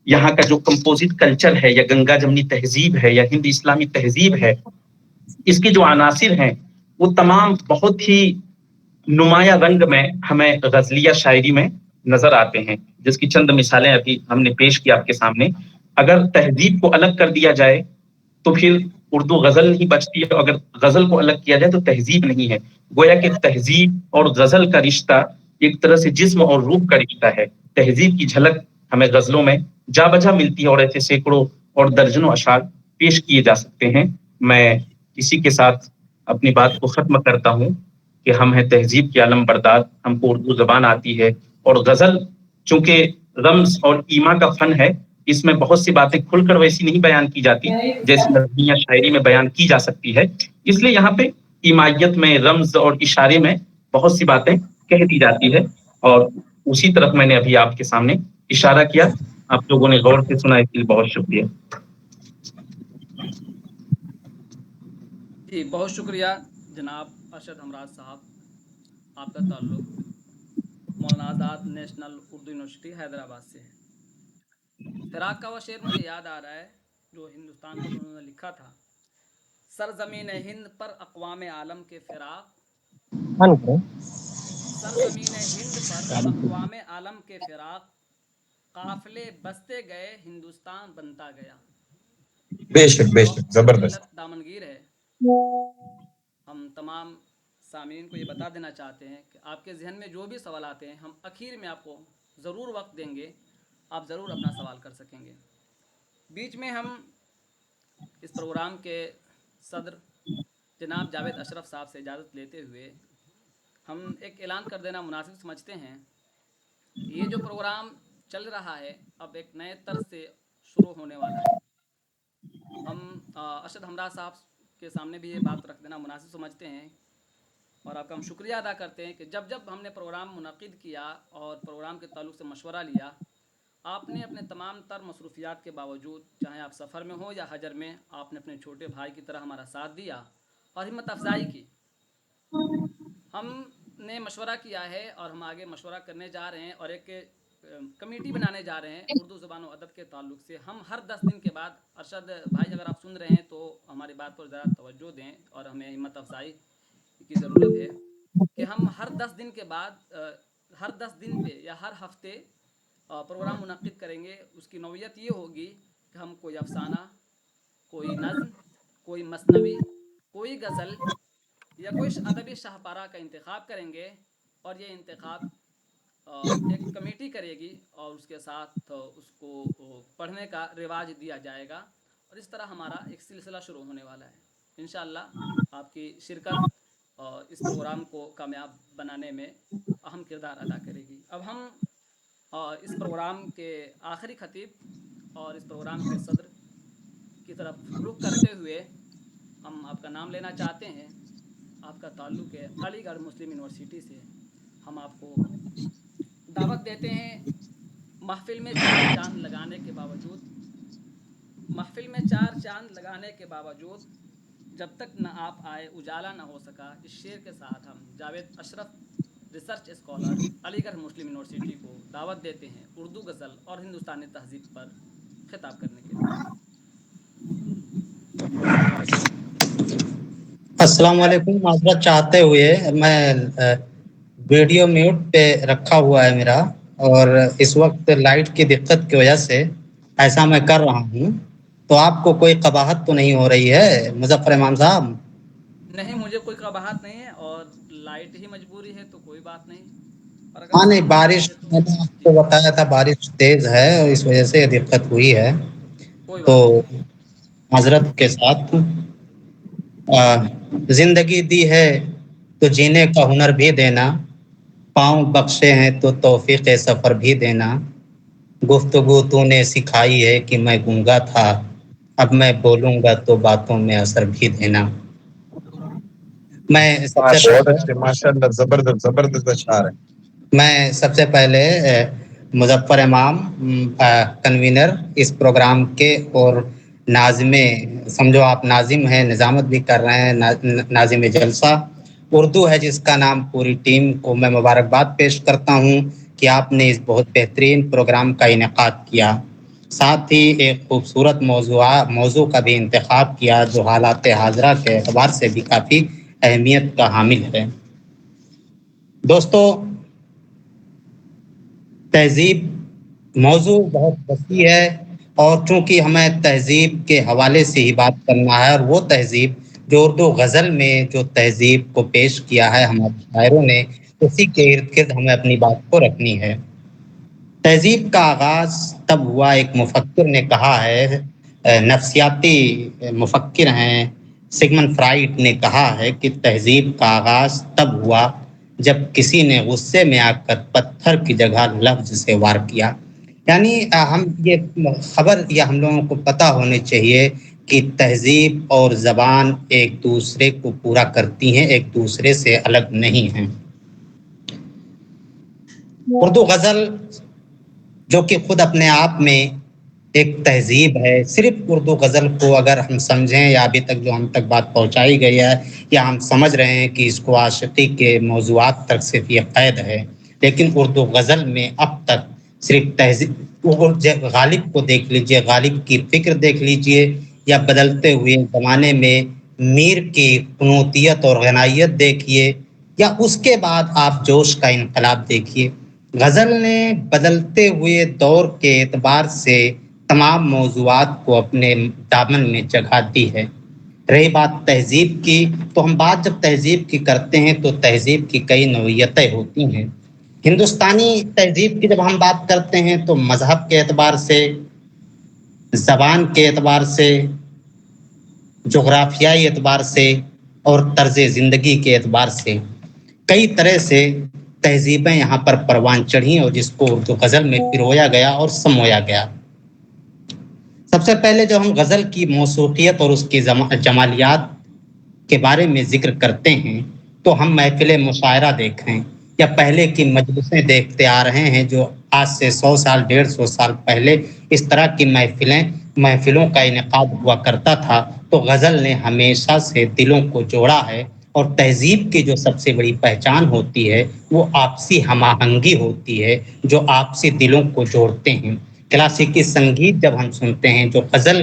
یہاں کا جو کمپوزٹ کلچر ہے، یا گنگا جمنی تہذیب ہے، یا ہند اسلامی تہذیب ہے، اس کے جو عناصر ہیں وہ تمام بہت ہی نمایاں رنگ میں ہمیں غزلیہ شاعری میں نظر آتے ہیں، جس کی چند مثالیں ابھی ہم نے پیش کی آپ کے سامنے. اگر تہذیب کو الگ کر دیا جائے تو پھر اردو غزل نہیں بچتی ہے، اگر غزل کو الگ کیا جائے تو تہذیب نہیں ہے. گویا کہ تہذیب اور غزل کا رشتہ ایک طرح سے جسم اور روح کا رشتہ ہے. تہذیب کی جھلک ہمیں غزلوں میں جا بجا ملتی ہے، اور ایسے سینکڑوں اور درجنوں اشعار پیش کیے جا سکتے ہیں. میں اسی کے ساتھ اپنی بات کو ختم کرتا ہوں کہ ہم ہیں تہذیب کے علم بردار، ہم کو اردو زبان آتی ہے، اور غزل چونکہ رمز اور ایما کا فن ہے، اس میں بہت سی باتیں کھل کر ویسی نہیں بیان کی جاتی جیسی نظمیہ شاعری میں بیان کی جا سکتی ہے. اس لیے یہاں پہ ایمائیت میں، رمز اور اشارے میں بہت سی باتیں کہہ دی جاتی ہے، اور اسی طرف میں نے ابھی آپ کے سامنے اشارہ کیا. آپ لوگوں نے غور سے سنا، اس لیے بہت شکریہ. جی بہت شکریہ جناب ارشد ہمراز صاحب. آپ کا تعلق مولانا آزاد نیشنل اردو یونیورسٹی حیدرآباد سے ہے. فراق کا وہ شعر مجھے یاد آ رہا ہے جو ہندوستان پر انہوں نے لکھا تھا. سرزمین ہند پر اقوام عالم کے فراق، سرزمین ہند پر اقوام عالم کے فراق، قافلے بستے گئے ہندوستان بنتا گیا. بے شک بے شک، وقت کی زبردست. قلت دامنگیر ہے. ہم تمام سامعین کو یہ بتا دینا چاہتے ہیں کہ آپ کے ذہن میں جو بھی سوال آتے ہیں، ہم اخیر میں آپ کو ضرور وقت دیں گے، آپ ضرور اپنا سوال کر سکیں گے. بیچ میں ہم اس پروگرام کے صدر جناب جاوید اشرف صاحب سے اجازت لیتے ہوئے ہم ایک اعلان کر دینا مناسب سمجھتے ہیں کہ یہ جو پروگرام چل رہا ہے اب ایک نئے طرز سے شروع ہونے والا ہے. ہم ارشد ہمراز صاحب کے سامنے بھی یہ بات رکھ دینا مناسب سمجھتے ہیں، اور آپ کا ہم شکریہ ادا کرتے ہیں کہ جب ہم نے پروگرام منعقد کیا اور پروگرام کے تعلق سے مشورہ لیا، آپ نے اپنے تمام تر مصروفیات کے باوجود، چاہے آپ سفر میں ہوں یا حجر میں، آپ نے اپنے چھوٹے بھائی کی طرح ہمارا ساتھ دیا اور ہمت افزائی کی. ہم نے مشورہ کیا ہے اور ہم آگے مشورہ کرنے جا رہے ہیں، اور ایک کمیٹی بنانے جا رہے ہیں اردو زبان و ادب کے تعلق سے. ہم ہر 10 دن کے بعد، ارشد بھائی اگر آپ سن رہے ہیں تو ہماری بات پر ذرا توجہ دیں اور ہمیں ہمت افزائی کی ضرورت ہے کہ ہم ہر 10 دن کے بعد، ہر 10 دن پہ یا ہر ہفتے پروگرام منعقد کریں گے. اس کی نوعیت یہ ہوگی کہ ہم کوئی افسانہ، کوئی نظم، کوئی مثنوی، کوئی غزل یا کوئی ادبی شاہکارہ کا انتخاب کریں گے، اور یہ انتخاب ایک کمیٹی کرے گی، اور اس کے ساتھ اس کو پڑھنے کا رواج دیا جائے گا، اور اس طرح ہمارا ایک سلسلہ شروع ہونے والا ہے. انشاءاللہ آپ کی شرکت اور اس پروگرام کو کامیاب بنانے میں اہم کردار ادا کرے گی. اب ہم اور اس پروگرام کے آخری خطیب اور اس پروگرام کے صدر کی طرف رخ کرتے ہوئے ہم آپ کا نام لینا چاہتے ہیں. آپ کا تعلق ہے علی گڑھ مسلم یونیورسٹی سے. ہم آپ کو دعوت دیتے ہیں. محفل میں چار چاند لگانے کے باوجود جب تک نہ آپ آئے اجالا نہ ہو سکا. اس شعر کے ساتھ ہم جاوید اشرف ریسرچ اسکالر علی گڑھ مسلم یونیورسٹی کو دعوت دیتے ہیں اردو غزل اور ہندوستانی تہذیب پر خطاب کرنے کے لیے. السلام علیکم. معذرت چاہتے ہوئے میں ویڈیو میوٹ پہ رکھا ہوا ہے میرا، اور اس وقت لائٹ کی دقت کی وجہ سے ایسا میں کر رہا ہوں. تو آپ کو کوئی قباحت تو نہیں ہو رہی ہے مظفر امام صاحب؟ نہیں، مجھے کوئی قباحت نہیں ہے، اور لائٹ ہی مجبوری ہے تو کوئی بات نہیں. اور اگر ہاں نہیں، سامنے بارش سے تو میں نے آپ جی کو بتایا تھا بارش تیز ہے اور اس وجہ سے یہ دقت ہوئی ہے. کوئی تو بات نہیں. معذرت کے ساتھ زندگی دی ہے تو جینے کا ہنر بھی دینا، پاؤں بخشے ہیں تو توفیق سفر بھی دینا، گفتگو تو نے سکھائی ہے کہ میں گونگا تھا، اب میں بولوں گا تو باتوں میں اثر بھی دینا. میں سب سے بہت اچھے، ماشاء اللہ، زبردست زبردست اشعار ہے. میں سب سے پہلے مظفر امام کنوینر اس پروگرام کے اور ناظم، سمجھو آپ ناظم ہیں، نظامت بھی کر رہے ہیں، ناظم جلسہ اردو ہے جس کا نام، پوری ٹیم کو میں مبارکباد پیش کرتا ہوں کہ آپ نے اس بہت بہترین پروگرام کا انعقاد کیا. ساتھ ہی ایک خوبصورت موضوع کا بھی انتخاب کیا جو حالات حاضرہ کے اعتبار سے بھی کافی اہمیت کا حامل ہے. دوستو، تہذیب موضوع بہت وسیع ہے، اور چونکہ ہمیں تہذیب کے حوالے سے ہی بات کرنا ہے، اور وہ تہذیب جو اردو غزل میں جو تہذیب کو پیش کیا ہے ہمارے شاعروں نے، اسی کے ارد گرد ہمیں اپنی بات کو رکھنی ہے. تہذیب کا آغاز تب ہوا، ایک مفکر نے کہا ہے، نفسیاتی مفکر ہیں سگمنڈ فرائڈ نے کہا ہے کہ تہذیب کا آغاز تب ہوا جب کسی نے غصے میں آ کر پتھر کی جگہ لفظ سے وار کیا. یعنی ہم یہ خبر یا ہم لوگوں کو پتہ ہونی چاہیے کہ تہذیب اور زبان ایک دوسرے کو پورا کرتی ہیں، ایک دوسرے سے الگ نہیں ہیں. اردو غزل جو کہ خود اپنے آپ میں ایک تہذیب ہے، صرف اردو غزل کو اگر ہم سمجھیں، یا ابھی تک جو ہم تک بات پہنچائی گئی ہے، یا ہم سمجھ رہے ہیں کہ اس کو عاشقی کے موضوعات تک صرف یہ قید ہے، لیکن اردو غزل میں اب تک صرف تہذیب، غالب کو دیکھ لیجئے، غالب کی فکر دیکھ لیجئے، یا بدلتے ہوئے زمانے میں میر کی قنوتیت اور غنائیت دیکھیے، یا اس کے بعد آپ جوش کا انقلاب دیکھیے. غزل نے بدلتے ہوئے دور کے اعتبار سے تمام موضوعات کو اپنے دامن میں جگہ دی ہے. رہی بات تہذیب کی، تو ہم بات جب تہذیب کی کرتے ہیں تو تہذیب کی کئی نوعیتیں ہوتی ہیں. ہندوستانی تہذیب کی جب ہم بات کرتے ہیں تو مذہب کے اعتبار سے، زبان کے اعتبار سے، جغرافیائی اعتبار سے، اور طرز زندگی کے اعتبار سے کئی طرح سے تہذیبیں یہاں پر پروان چڑھیں، اور جس کو اردو غزل میں پرویا گیا اور سمویا گیا. سب سے پہلے جو ہم غزل کی موسیقیت اور اس کی جمالیات کے بارے میں ذکر کرتے ہیں تو ہم محفل مشاعرہ دیکھیں یا پہلے کی مجلسیں دیکھتے آ رہے ہیں، جو آج سے 100 سال 150 سال پہلے اس طرح کی محفلوں کا انعقاد ہوا کرتا تھا. تو غزل نے ہمیشہ سے دلوں کو جوڑا ہے، اور تہذیب کی جو سب سے بڑی پہچان ہوتی ہے وہ آپسی ہم آہنگی ہوتی ہے، جو آپسی دلوں کو جوڑتے ہیں. کلاسیکی سنگیت جب ہم سنتے ہیں، جو غزل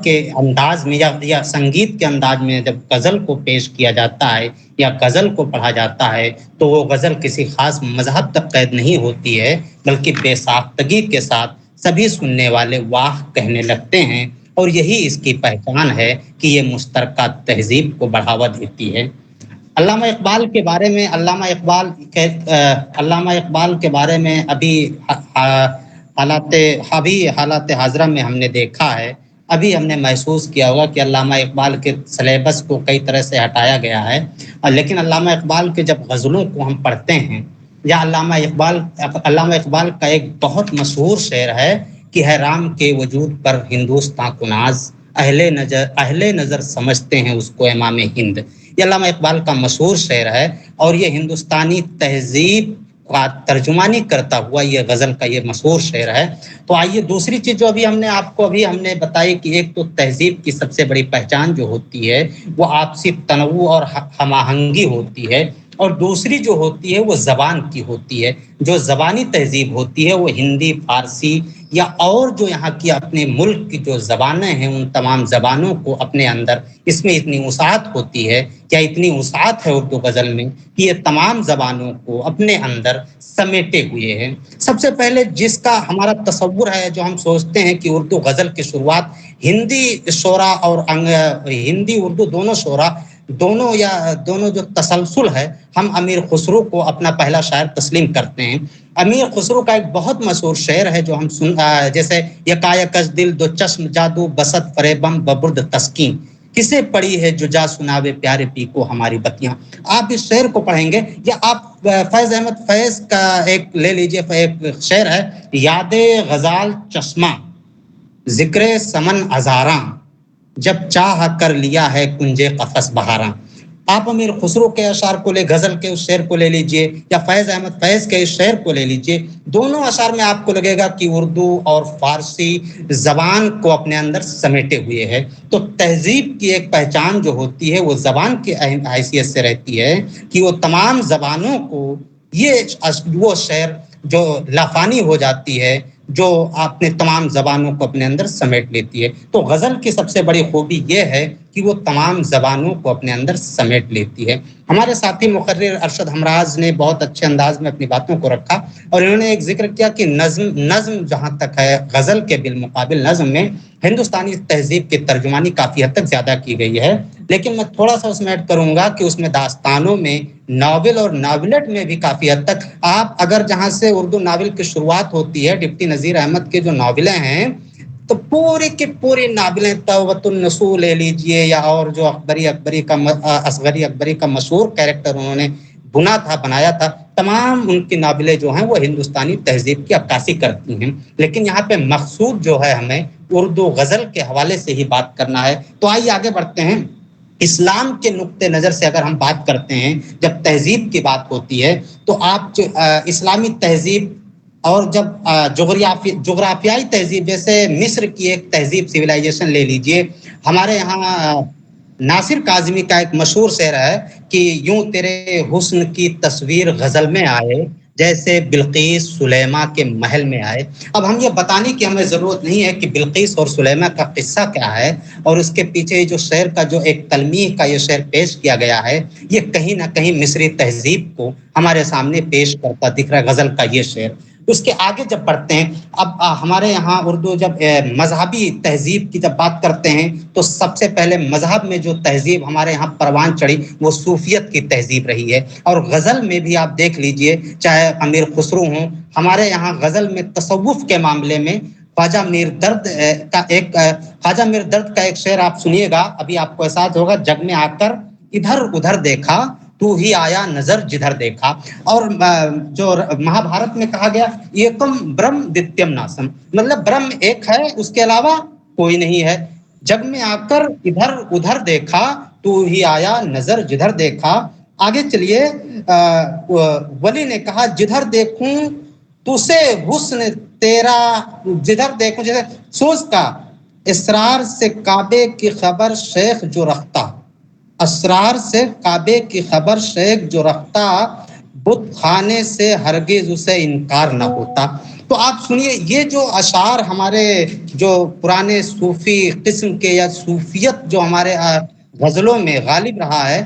کے انداز میں یا سنگیت کے انداز میں جب غزل کو پیش کیا جاتا ہے یا غزل کو پڑھا جاتا ہے، تو وہ غزل کسی خاص مذہب تک قید نہیں ہوتی ہے، بلکہ بے ساختگی کے ساتھ سبھی سننے والے واہ کہنے لگتے ہیں. اور یہی اس کی پہچان ہے کہ یہ مشترکہ تہذیب کو بڑھاوا دیتی ہے. علامہ اقبال کے بارے میں، علامہ اقبال کے بارے میں ابھی حالات حاضرہ میں ہم نے دیکھا ہے، ابھی ہم نے محسوس کیا ہوگا کہ علامہ اقبال کے سلیبس کو کئی طرح سے ہٹایا گیا ہے. لیکن علامہ اقبال کے جب غزلوں کو ہم پڑھتے ہیں یا علامہ اقبال کا ایک بہت مشہور شعر ہے کہ ہے رام کے وجود پر ہندوستاں کو ناز، اہل نظر سمجھتے ہیں اس کو امام ہند. یہ علامہ اقبال کا مشہور شعر ہے اور یہ ہندوستانی تہذیب کا ترجمانی کرتا ہوا یہ غزل کا یہ مشہور شعر ہے. تو آئیے دوسری چیز جو ہم نے بتائی کہ ایک تو تہذیب کی سب سے بڑی پہچان جو ہوتی ہے وہ آپسی تنوع اور ہم آہنگی ہوتی ہے، اور دوسری جو ہوتی ہے وہ زبان کی ہوتی ہے. جو زبانی تہذیب ہوتی ہے وہ ہندی، فارسی یا اور جو یہاں کی اپنے ملک کی جو زبانیں ہیں ان تمام زبانوں کو اپنے اندر، اس میں اتنی وسعت ہوتی ہے، کیا اتنی وسعت ہے اردو غزل میں کہ یہ تمام زبانوں کو اپنے اندر سمیٹے ہوئے ہیں. سب سے پہلے جس کا ہمارا تصور ہے، جو ہم سوچتے ہیں کہ اردو غزل کی شروعات ہندی شعرا اور ہندی اردو دونوں شعرا دونوں جو تسلسل ہے، ہم امیر خسرو کو اپنا پہلا شاعر تسلیم کرتے ہیں. امیر خسرو کا ایک بہت مشہور شعر ہے جو ہم جیسے یکایکش دل دو چشم جادو بسط فریبم ببرد تسکین، کسے پڑی ہے جو جا سناوے پیارے پی کو ہماری بتیاں. آپ اس شعر کو پڑھیں گے یا آپ فیض احمد فیض کا ایک لے لیجئے، ایک شعر ہے یاد غزال چشمہ ذکر سمن ہزاراں جب چاہ کر لیا ہے کنجے قفس بہاراں. آپ امیر خسرو کے اشعار کو غزل کے اس شعر کو لے لیجئے یا فیض احمد فیض کے اس شعر کو لے لیجئے، دونوں اشعار میں آپ کو لگے گا کہ اردو اور فارسی زبان کو اپنے اندر سمیٹے ہوئے ہے. تو تہذیب کی ایک پہچان جو ہوتی ہے وہ زبان کی حیثیت سے رہتی ہے کہ وہ تمام زبانوں کو وہ شعر جو لافانی ہو جاتی ہے، جو اپنے تمام زبانوں کو اپنے اندر سمیٹ لیتی ہے. تو غزل کی سب سے بڑی خوبی یہ ہے کہ وہ تمام زبانوں کو اپنے اندر سمیٹ لیتی ہے. ہمارے ساتھی مقرر ارشد ہمراز نے بہت اچھے انداز میں اپنی باتوں کو رکھا اور انہوں نے ایک ذکر کیا کہ نظم جہاں تک ہے غزل کے بالمقابل نظم میں ہندوستانی تہذیب کی ترجمانی کافی حد تک زیادہ کی گئی ہے. لیکن میں تھوڑا سا اس میں ایڈ کروں گا کہ اس میں داستانوں میں، ناول اور ناولٹ میں بھی کافی حد تک آپ اگر جہاں سے اردو ناول کی شروعات ہوتی ہے، ڈپٹی نذیر احمد کے جو ناولیں ہیں تو پورے کے پورے ناولیں توبۃ النصوح لے لیجئے یا اور جو اصغری اکبری کا مشہور کیریکٹر انہوں نے بنایا تھا، تمام ان کی ناولیں جو ہیں وہ ہندوستانی تہذیب کی عکاسی کرتی ہیں. لیکن یہاں پہ مقصود جو ہے ہمیں اردو غزل کے حوالے سے ہی بات کرنا ہے. تو آئیے آگے بڑھتے ہیں. اسلام کے نقطۂ نظر سے اگر ہم بات کرتے ہیں، جب تہذیب کی بات ہوتی ہے تو آپ اسلامی تہذیب اور جب جغرافیائی تہذیب، جیسے مصر کی ایک تہذیب سویلائزیشن لے لیجئے. ہمارے یہاں ناصر کاظمی کا ایک مشہور شعر ہے کہ یوں تیرے حسن کی تصویر غزل میں آئے جیسے بلقیس سلیمہ کے محل میں آئے. اب ہم یہ بتانے کی ہمیں ضرورت نہیں ہے کہ بلقیس اور سلیمہ کا قصہ کیا ہے اور اس کے پیچھے جو شعر کا جو ایک تلمیح کا یہ شعر پیش کیا گیا ہے، یہ کہیں نہ کہیں مصری تہذیب کو ہمارے سامنے پیش کرتا دکھ رہا ہے غزل کا یہ شعر. اس کے آگے جب پڑھتے ہیں، اب ہمارے یہاں اردو جب مذہبی تہذیب کی جب بات کرتے ہیں تو سب سے پہلے مذہب میں جو تہذیب ہمارے یہاں پروان چڑھی وہ صوفیت کی تہذیب رہی ہے. اور غزل میں بھی آپ دیکھ لیجئے، چاہے امیر خسرو ہوں، ہمارے یہاں غزل میں تصوف کے معاملے میں خواجہ میر درد کا ایک شعر آپ سنیے گا، ابھی آپ کو احساس ہوگا، جگ میں آ کر ادھر ادھر دیکھا تو ہی آیا نظر جدھر دیکھا. اور جو مہابھارت میں کہا گیا ایکم برہم دتیم ناسم، مطلب برہم ایک ہے، اس کے علاوہ کوئی نہیں ہے. جگ میں آ کر ادھر ادھر دیکھا تو ہی آیا نظر جدھر دیکھا. آگے چلیے، ولی نے کہا جدھر دیکھوں تو سے حسن تیرا، جدھر دیکھوں جیسے سوز کا اسرار سے کعبے کی خبر شیخ جو رکھتا، اسرار سے کعبے کی خبر شیخ جو رکھتا، بت خانے سے ہرگز اسے انکار نہ ہوتا. تو آپ سنیے، یہ جو اشعار ہمارے جو پرانے صوفی قسم کے یا صوفیت جو ہمارے غزلوں میں غالب رہا ہے،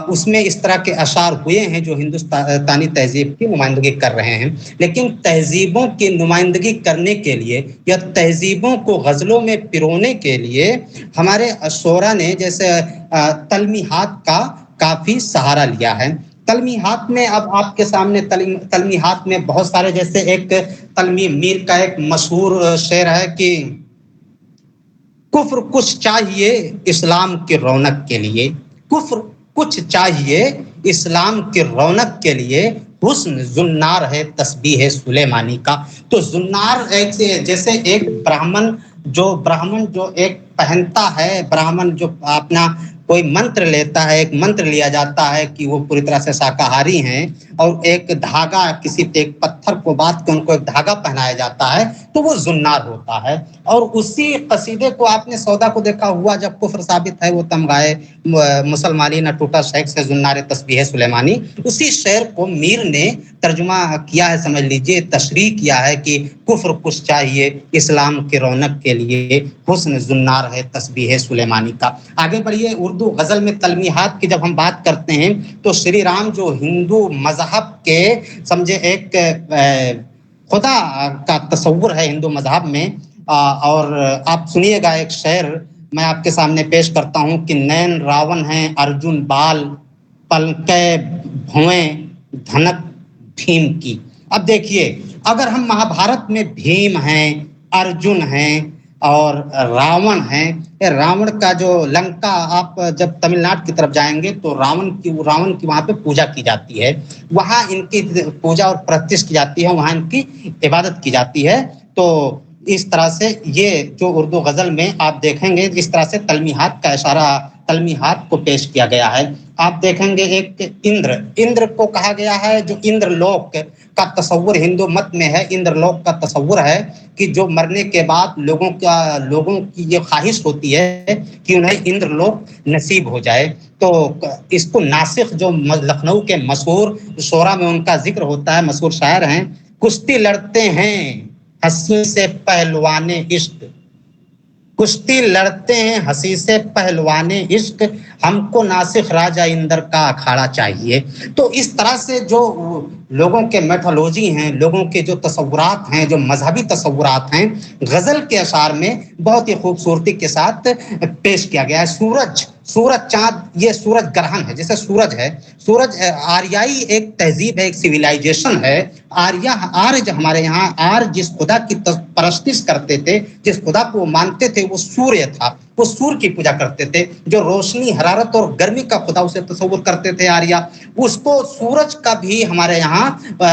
اس میں اس طرح کے اشعار ہوئے ہیں جو ہندوستانی تہذیب کی نمائندگی کر رہے ہیں. لیکن تہذیبوں کی نمائندگی کرنے کے لیے یا تہذیبوں کو غزلوں میں پرونے کے لیے ہمارے شعراء نے جیسے تلمیحات کا کافی سہارا لیا ہے. تلمیحات میں اب آپ کے سامنے تلمیحات میں بہت سارے، جیسے ایک تلمیح میر کا ایک مشہور شعر ہے کہ کفر کچھ چاہیے اسلام کی رونق کے لیے، کفر کچھ چاہیے اسلام کی رونق کے لیے، حسن زنار ہے تسبیح سلیمانی کا. تو زنار جیسے ایک براہمن جو ایک پہنتا ہے، براہمن جو اپنا کوئی منتر لیتا ہے، ایک منتر لیا جاتا ہے کہ وہ پوری طرح سے شاکاہاری ہیں، اور ایک دھاگا کسی ایک پتھر کو باندھ کے ان کو ایک دھاگا پہنایا جاتا ہے، تو وہ زنار ہوتا ہے. اور اسی قصیدے کو آپ نے سودا کو دیکھا ہوا، جب کفر ثابت ہے وہ تمغائے مسلمانی نہ ٹوٹا شیخ سے زنار تسبیح سلیمانی، اسی شعر کو میر نے ترجمہ کیا ہے، سمجھ لیجئے تشریح کیا ہے کہ کفر کچھ چاہیے اسلام کی رونق کے لیے، حسن زنار ہے تسبیح سلیمانی کا. آگے بڑھیے. اردو غزل میں تلمیحات کی جب ہم بات کرتے ہیں تو شری رام جو ہندو مذہب کے سمجھے ایک خدا کا تصور ہے ہندو مذہب میں. اور آپ سنیے گا ایک شعر میں آپ کے سامنے پیش کرتا ہوں کہ نین راون ہیں ارجن بال پلکے بھویں دھنک بھیم کی. اب دیکھیے، اگر ہم مہابھارت میں بھیم ہیں، ارجن ہیں اور راون ہیں، راون کا جو لنکا، آپ جب تمل ناڈو کی طرف جائیں گے تو راون کی وہاں پہ پوجا کی جاتی ہے، وہاں ان کی پوجا اور پرتش کی جاتی ہے، وہاں ان کی عبادت کی جاتی ہے. تو اس طرح سے یہ جو اردو غزل میں آپ دیکھیں گے اس طرح سے تلمیحات کا اشارہ، تلمیحات کو پیش کیا گیا ہے. آپ دیکھیں گے ایک اندر کو کہا گیا ہے، جو اندر لوک کا تصور ہندو مت میں ہے. اندر لوک کا تصور ہے کہ جو مرنے کے بعد لوگوں کی یہ خواہش ہوتی ہے کہ انہیں اندر لوک نصیب ہو جائے. تو اس کو ناسخ جو لکھنؤ کے مشہور شعرا میں ان کا ذکر ہوتا ہے، مشہور شاعر ہیں، کشتی لڑتے ہیں ہنسی سے پہلوان عشق، کشتی لڑتے ہیں ہنسی سے پہلوان عشق، ہم کو ناسخ راجہ اندر کا اکھاڑا چاہیے. تو اس طرح سے جو لوگوں کے میتھولوجی ہیں، لوگوں کے جو تصورات ہیں، جو مذہبی تصورات ہیں، غزل کے اشعار میں بہت ہی خوبصورتی کے ساتھ پیش کیا گیا ہے. سورج چاند، یہ سورج گرہن ہے، جیسے سورج ہے، سورج آریائی ایک تہذیب ہے، ایک سویلائزیشن ہے. آریہ ہمارے یہاں جس خدا کی پرستش کرتے تھے، جس خدا کو وہ مانتے تھے، وہ سوریہ تھا. وہ سور کی پوجا کرتے تھے، جو روشنی، حرارت اور گرمی کا خدا اسے تصور کرتے تھے آریہ. اس کو سورج کا بھی ہمارے یہاں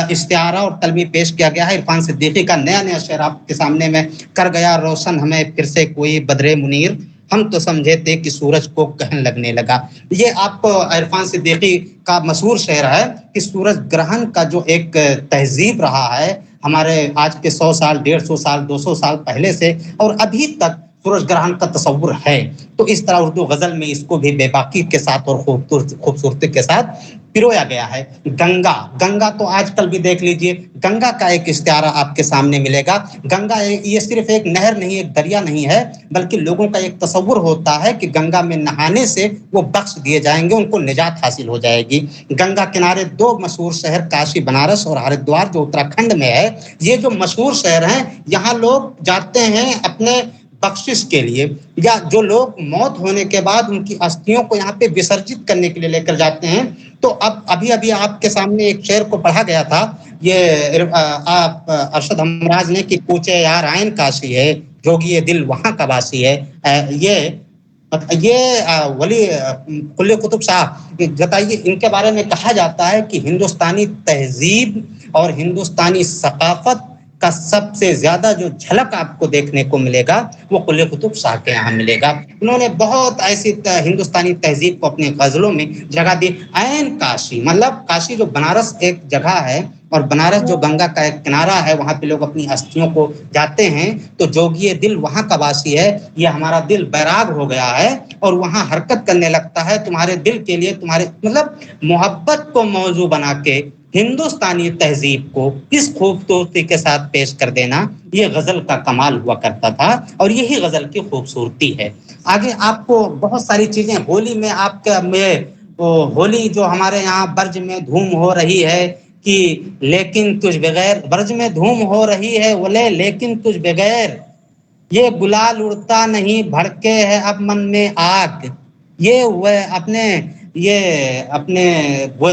استعارہ اور تلبیہ پیش کیا گیا ہے. عرفان صدیقی کا نیا شعر آپ کے سامنے میں کر گیا روشن ہمیں پھر سے کوئی بدرے منیر، ہم تو سمجھے تھے کہ سورج کو کہن لگنے لگا. یہ آپ کو عرفان صدیقی کا مشہور شعر ہے کہ سورج گرہن کا جو ایک تہذیب رہا ہے ہمارے آج کے 100 سال 150 سال 200 سال پہلے سے، اور ابھی تک سورج گرہن کا تصور ہے. تو اس طرح اردو غزل میں اس کو بھی بے باکی کے ساتھ اور خوبصورتی کے ساتھ پرویا گیا ہے. گنگا تو آج کل بھی دیکھ لیجئے، گنگا کا ایک استعارہ آپ کے سامنے ملے گا. گنگا یہ صرف ایک نہر نہیں، ایک دریا نہیں ہے، بلکہ لوگوں کا ایک تصور ہوتا ہے کہ گنگا میں نہانے سے وہ بخش دیے جائیں گے، ان کو نجات حاصل ہو جائے گی. گنگا کنارے 2 مشہور شہر کاشی بنارس اور ہریدوار جو اتراکھنڈ میں ہے، یہ جو مشہور شہر ہیں، یہاں لوگ جاتے ہیں اپنے بخشش کے لیے، یا جو لوگ موت ہونے کے بعد ان کی استھیوں کو یہاں پہ وسرجت کرنے کے لیے لے کر جاتے ہیں. تو اب ابھی آپ کے سامنے ایک شعر کو پڑھا گیا تھا، یہ آپ ارشد ہمراز نے کہ کوچے یار آئین کاشی ہے، جوگی دل وہاں کا باسی ہے. یہ ولی قلی قطب صاحب بتائیے، ان کے بارے میں کہا جاتا ہے کہ ہندوستانی تہذیب اور ہندوستانی ثقافت کا سب سے زیادہ جو جھلک آپ کو دیکھنے کو ملے گا وہ قلی قطب شاہ کے یہاں ملے گا. انہوں نے بہت ایسی ہندوستانی تہذیب کو اپنے غزلوں میں جگہ دی. عین کاشی، مطلب کاشی جو بنارس ایک جگہ ہے، اور بنارس جو گنگا کا ایک کنارہ ہے، وہاں پہ لوگ اپنی استھیوں کو جاتے ہیں. تو جوگی دل وہاں کا باسی ہے، یہ ہمارا دل بیراگ ہو گیا ہے اور وہاں حرکت کرنے لگتا ہے. تمہارے دل کے لیے، تمہارے مطلب محبت کو موضوع بنا کے ہندوستانی تہذیب کو اس خوبصورتی کے ساتھ پیش کر دینا، یہ غزل کا کمال ہوا کرتا تھا، اور یہی غزل کی خوبصورتی ہے. آگے آپ کو بہت ساری چیزیں، ہولی میں آپ کے ہولی جو ہمارے یہاں برج میں دھوم ہو رہی ہے کہ لیکن تجھ بغیر، برج میں دھوم ہو رہی ہے بولے لیکن تجھ بغیر، یہ گلال اڑتا نہیں بھڑکے ہے اب من میں آگ. یہ اپنے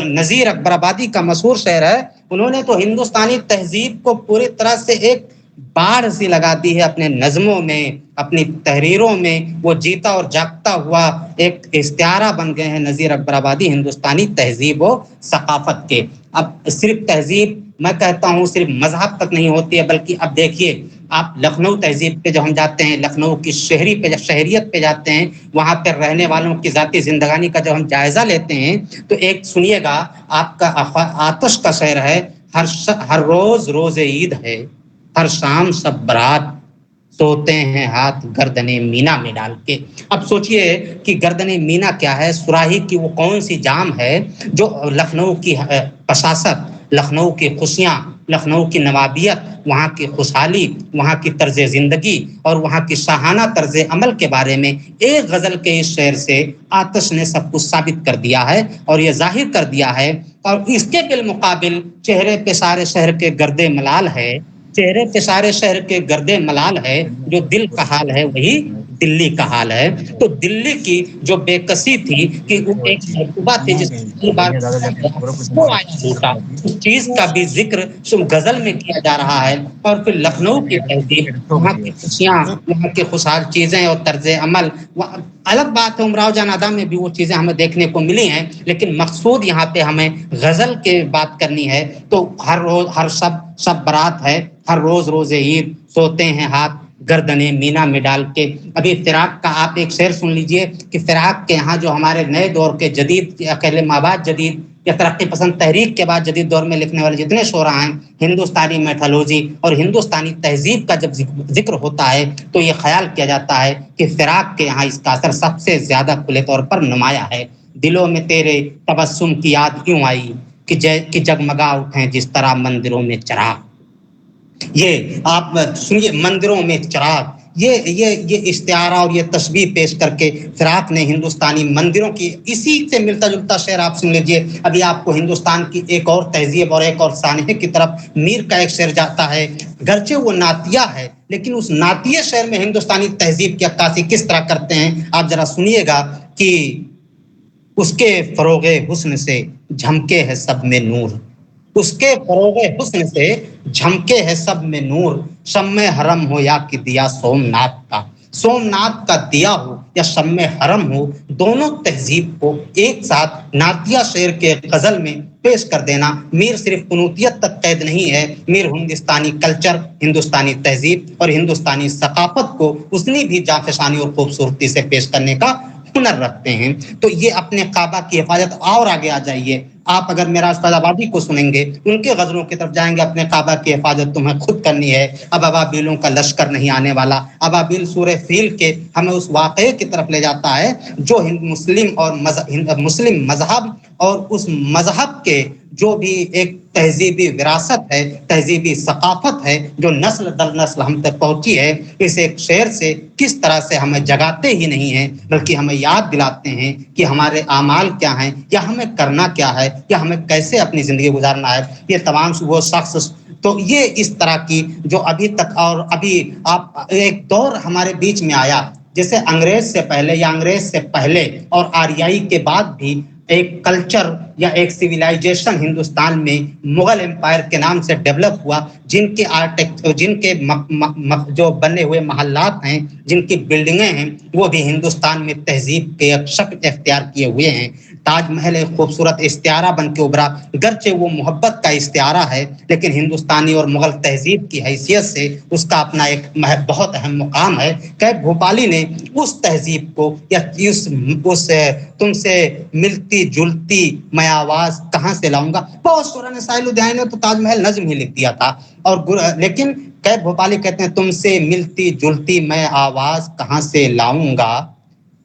نذیر اکبر آبادی کا مشہور شعر ہے. انہوں نے تو ہندوستانی تہذیب کو پوری طرح سے ایک باڑھ سی لگا دی ہے اپنے نظموں میں، اپنی تحریروں میں. وہ جیتا اور جاگتا ہوا ایک استعارہ بن گئے ہیں نذیر اکبر آبادی ہندوستانی تہذیب و ثقافت کے. اب صرف تہذیب میں کہتا ہوں صرف مذہب تک نہیں ہوتی ہے، بلکہ اب دیکھیے آپ لکھنؤ تہذیب پہ جب ہم جاتے ہیں، لکھنؤ کی شہریت پہ جاتے ہیں، وہاں پہ رہنے والوں کی ذاتی زندگانی کا جب ہم جائزہ لیتے ہیں تو ایک سنیے گا، آپ کا آتش کا شعر ہے، ہر روز روز عید ہے، ہر شام سب برات سوتے ہیں ہاتھ گردنے مینا میں ڈال کے۔ اب سوچئے کہ گردنے مینا کیا ہے، سراہی کی وہ کون سی جام ہے جو لکھنؤ کی بساست، لکھنؤ کی خوشیاں، لکھنؤ کی نوابیت، وہاں کی خوشحالی، وہاں کی طرز زندگی اور وہاں کی شاہانہ طرز عمل کے بارے میں ایک غزل کے اس شعر سے آتش نے سب کچھ ثابت کر دیا ہے اور یہ ظاہر کر دیا ہے۔ اور اس کے بالمقابل چہرے پہ سارے شہر کے گردے ملال ہے، چہرے پہ سارے شہر کے گردے ملال ہے، جو دل کا حال ہے وہی دلی کا حال ہے۔ تو دلی کی جو بے کسی تھی کہ وہ ایک محبوبہ تھی جس بار وہ آیا لوٹا، اس چیز کا بھی ذکر غزل میں کیا جا رہا ہے۔ اور پھر لکھنؤ کی تہذیب، وہاں کی خوشیاں، وہاں کی خوشحال چیزیں اور طرز عمل، الگ بات ہے امراؤ جان ادا میں بھی وہ چیزیں ہمیں دیکھنے کو ملی ہیں، لیکن مقصود یہاں پہ ہمیں غزل کے بات کرنی ہے۔ تو ہر روز ہر سب برات ہے، ہر روز روز عید، سوتے ہیں ہاتھ گردنے مینا میں ڈال کے۔ ابھی فراق کا آپ ایک شعر سن لیجئے کہ فراق کے یہاں جو ہمارے نئے دور کے جدید اکیلے مابعد جدید یا ترقی پسند تحریک کے بعد جدید دور میں لکھنے والے جتنے شعراء ہیں، ہندوستانی میتھالوجی اور ہندوستانی تہذیب کا جب ذکر ہوتا ہے تو یہ خیال کیا جاتا ہے کہ فراق کے یہاں اس کا اثر سب سے زیادہ کھلے طور پر نمایاں ہے۔ دلوں میں تیرے تبسم کی یاد کیوں آئی کہ جگمگا اٹھیں جس طرح مندروں میں چراغ۔ یہ آپ سنیے، مندروں میں چراغ، یہ استعارہ اور یہ تشبیہ پیش کر کے فراق نے ہندوستانی مندروں کی اسی سے ملتا جلتا شعر آپ سن لیجئے۔ ابھی آپ کو ہندوستان کی ایک اور تہذیب اور ایک اور سانحے کی طرف میر کا ایک شعر جاتا ہے، گرچہ وہ نعتیہ ہے لیکن اس نعتیہ شعر میں ہندوستانی تہذیب کی عکاسی کس طرح کرتے ہیں آپ ذرا سنیے گا کہ اس کے فروغ حسن سے جھمکے ہے سب میں نور، اس کے فروغ حسن سے جھمکے ہے سب میں نور، شمع حرم ہو یا کہ دیا سومناتھ کا، سومناتھ کا دیا ہو یا شمع حرم ہو، دونوں تہذیب کو ایک ساتھ نعتیہ شعر کے غزل میں پیش کر دینا۔ میر صرف قنوتیت تک قید نہیں ہے، میر ہندوستانی کلچر، ہندوستانی تہذیب اور ہندوستانی ثقافت کو اتنی بھی جافشانی اور خوبصورتی سے پیش کرنے کا ہنر رکھتے ہیں۔ تو یہ اپنے کعبہ کی حفاظت، اور آگے آ جائیے آپ اگر میراج فیض آبادی کو سنیں گے، ان کے غزلوں کی طرف جائیں گے، اپنے کعبہ کی حفاظت تمہیں خود کرنی ہے، اب ابابیلوں کا لشکر نہیں آنے والا۔ ابابیل سورہ فیل کے ہمیں اس واقعے کی طرف لے جاتا ہے جو مسلم مذہب اور اس مذہب کے جو بھی ایک تہذیبی وراثت ہے، تہذیبی ثقافت ہے جو نسل در نسل ہم تک پہنچی ہے، اس ایک شعر سے کس طرح سے ہمیں جگاتے ہی نہیں ہیں بلکہ ہمیں یاد دلاتے ہیں کہ ہمارے اعمال کیا ہیں یا ہمیں کرنا کیا ہے یا ہمیں کیسے اپنی زندگی گزارنا ہے۔ یہ تمام وہ شخص، تو یہ اس طرح کی جو ابھی تک اور ابھی آپ ایک دور ہمارے بیچ میں آیا جیسے انگریز سے پہلے یا انگریز سے پہلے اور آریائی کے بعد بھی ایک کلچر یا ایک سویلائزیشن ہندوستان میں مغل امپائر کے نام سے ڈیولپ ہوا، جن کے جو بنے ہوئے محلات ہیں، جن کی بلڈنگیں ہیں، وہ بھی ہندوستان میں تہذیب کے ایک شکل اختیار کیے ہوئے ہیں۔ تاج محل ایک خوبصورت استعارہ بن کے ابھرا، گرچہ وہ محبت کا استعارہ ہے لیکن ہندوستانی اور مغل تہذیب کی حیثیت سے اس کا اپنا ایک بہت اہم مقام ہے۔ کہ بھوپالی نے اس تہذیب کو یا اس تم سے ملتی جلتی میں آواز کہاں سے لاؤں گا، بہت شعراء نے ساحل الدین نے تو تاج محل نظم ہی لکھ دیا تھا، اور لیکن قیب بھوپالی کہتے ہیں تم سے ملتی جلتی میں آواز کہاں سے لاؤں گا،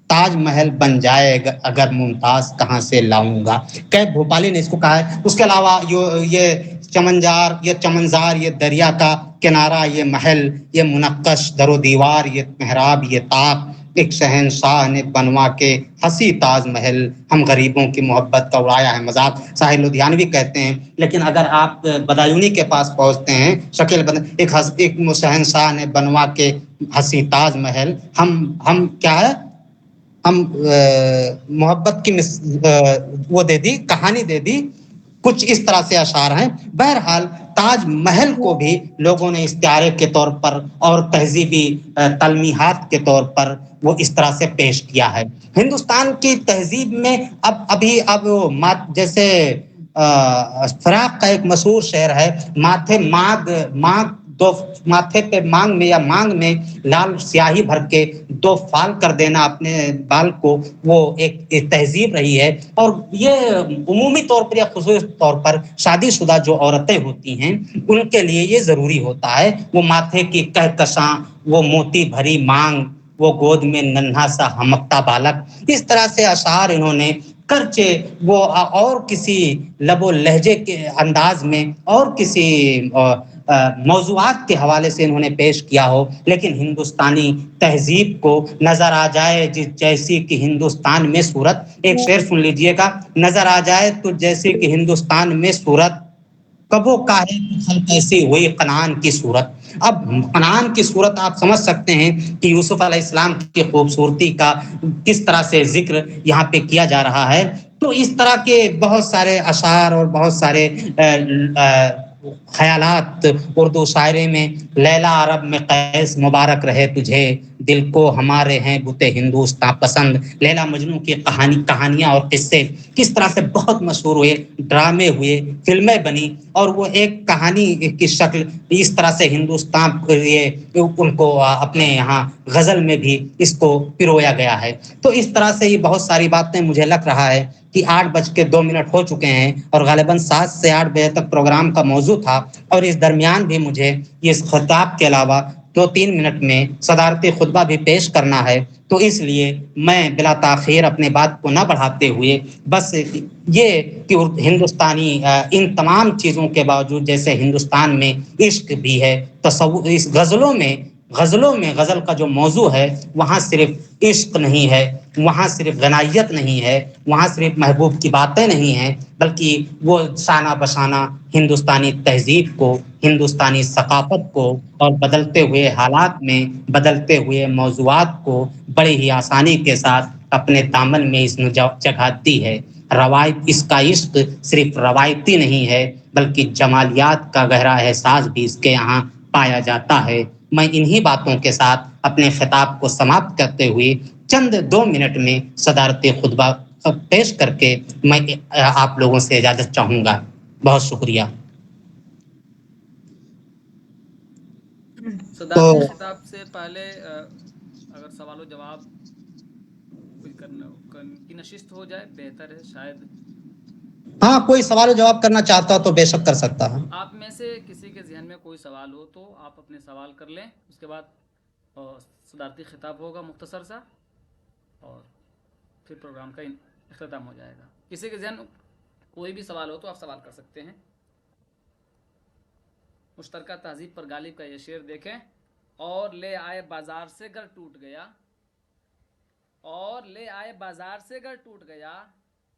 تاج محل بن جائے اگر ممتاز کہاں سے لاؤں گا۔ قیب بھوپالی نے اس کو کہا ہے۔ اس کے علاوہ یہ چمنزار، یہ دریا کا کنارہ، یہ محل، یہ منقش در و دیوار، یہ محراب، یہ طاق، ایک شہنشاہ نے بنوا کے ہنسی تاج محل، ہم غریبوں کی محبت کا اڑایا ہے مذاق، ساحل لدھیانوی کہتے ہیں۔ لیکن اگر آپ بدایونی کے پاس پہنچتے ہیں، ایک شہنشاہ نے بنوا کے ہنسی تاج محل، ہم کیا ہے، ہم محبت کی وہ دے دی، کہانی دے دی، کچھ اس طرح سے اشعار ہیں۔ بہرحال تاج محل کو بھی لوگوں نے استعارے کے طور پر اور تہذیبی تلمیحات کے طور پر وہ اس طرح سے پیش کیا ہے۔ ہندوستان کی تہذیب میں اب جیسے فراق کا ایک مشہور شعر ہے، ماتھے پہ مانگ میں یا مانگ میں لال سیاہی بھر کے 2 فال کر دینا اپنے بال کو، وہ ایک تہذیب رہی ہے. اور یہ عمومی طور پر یا خصوصی طور پر شادی شدہ جو عورتیں ہوتی ہیں ان کے لیے یہ ضروری ہوتا ہے، وہ ماتھے کی کہکشاں، وہ موتی بھری مانگ، وہ گود میں ننھا سا ہمکتا بالک. اس طرح سے اشعار انہوں نے کرچے وہ اور کسی لب و لہجے کے انداز میں اور کسی موضوعات کے حوالے سے انہوں نے پیش کیا ہو، لیکن ہندوستانی تہذیب کو نظر آ جائے جیسی کہ ہندوستان میں صورت. ایک شعر سن لیجئے گا، نظر آ جائے تو جیسے کہ ہندوستان میں صورت، کبو کاہے خلق ایسی ہوئی کنعان کی صورت. اب کنعان کی صورت آپ سمجھ سکتے ہیں کہ یوسف علیہ السلام کی خوبصورتی کا کس طرح سے ذکر یہاں پہ کیا جا رہا ہے. تو اس طرح کے بہت سارے اشعار اور بہت سارے خیالات اردو شاعری میں، لیلا عرب میں قیس مبارک رہے تجھے، دل کو ہمارے ہیں بتے ہندوستاں پسند. لیلا مجنوں کی کہانیاں اور قصے کس طرح سے بہت مشہور ہوئے، ڈرامے ہوئے، فلمیں بنی، اور وہ ایک کہانی کی شکل اس طرح سے ہندوستان ان کو اپنے یہاں غزل میں بھی اس کو پرویا گیا ہے. تو اس طرح سے یہ بہت ساری باتیں، مجھے لگ رہا ہے کہ 8:02 ہو چکے ہیں اور غالباً 7 سے 8 بجے تک پروگرام کا موضوع تھا، اور اس درمیان بھی مجھے اس خطاب کے علاوہ 2-3 منٹ میں صدارتی خطبہ بھی پیش کرنا ہے. تو اس لیے میں بلا تاخیر اپنے بات کو نہ بڑھاتے ہوئے بس یہ کہ ہندوستانی ان تمام چیزوں کے باوجود، جیسے ہندوستان میں عشق بھی ہے، تصور، اس غزلوں میں غزل کا جو موضوع ہے وہاں صرف عشق نہیں ہے، وہاں صرف غنائیت نہیں ہے، وہاں صرف محبوب کی باتیں نہیں ہیں، بلکہ وہ شانہ بشانہ ہندوستانی تہذیب کو، ہندوستانی ثقافت کو اور بدلتے ہوئے حالات میں بدلتے ہوئے موضوعات کو بڑی ہی آسانی کے ساتھ اپنے دامن میں اس میں چڑھاتی ہے. اس کا عشق صرف روایتی نہیں ہے بلکہ جمالیات کا گہرا احساس بھی اس کے یہاں پایا جاتا ہے. میں انہی باتوں کے ساتھ اپنے خطاب کو سماپت کرتے ہوئے چند 2 منٹ میں صدارتی خطبہ پیش کر کے میں آپ لوگوں سے اجازت چاہوں گا. بہت شکریہ. صدارتی خطاب سے پہلے اگر سوال و جواب کی نشست ہو جائے بہتر ہے شاید. ہاں، کوئی سوال و جواب کرنا چاہتا تو بے شک کر سکتا ہے. آپ میں سے کسی کے ذہن میں کوئی سوال ہو تو آپ اپنے سوال کر لیں، اس کے بعد صدارتی خطاب ہوگا مختصر سا، اور پھر پروگرام کا اختتام ہو جائے گا. کسی کے ذہن میں کوئی بھی سوال ہو تو آپ سوال کر سکتے ہیں. مشترکہ تہذیب پر غالب کا یہ شعر دیکھیں. اور لے آئے بازار سے گر ٹوٹ گیا، اور لے آئے بازار سے گر ٹوٹ گیا،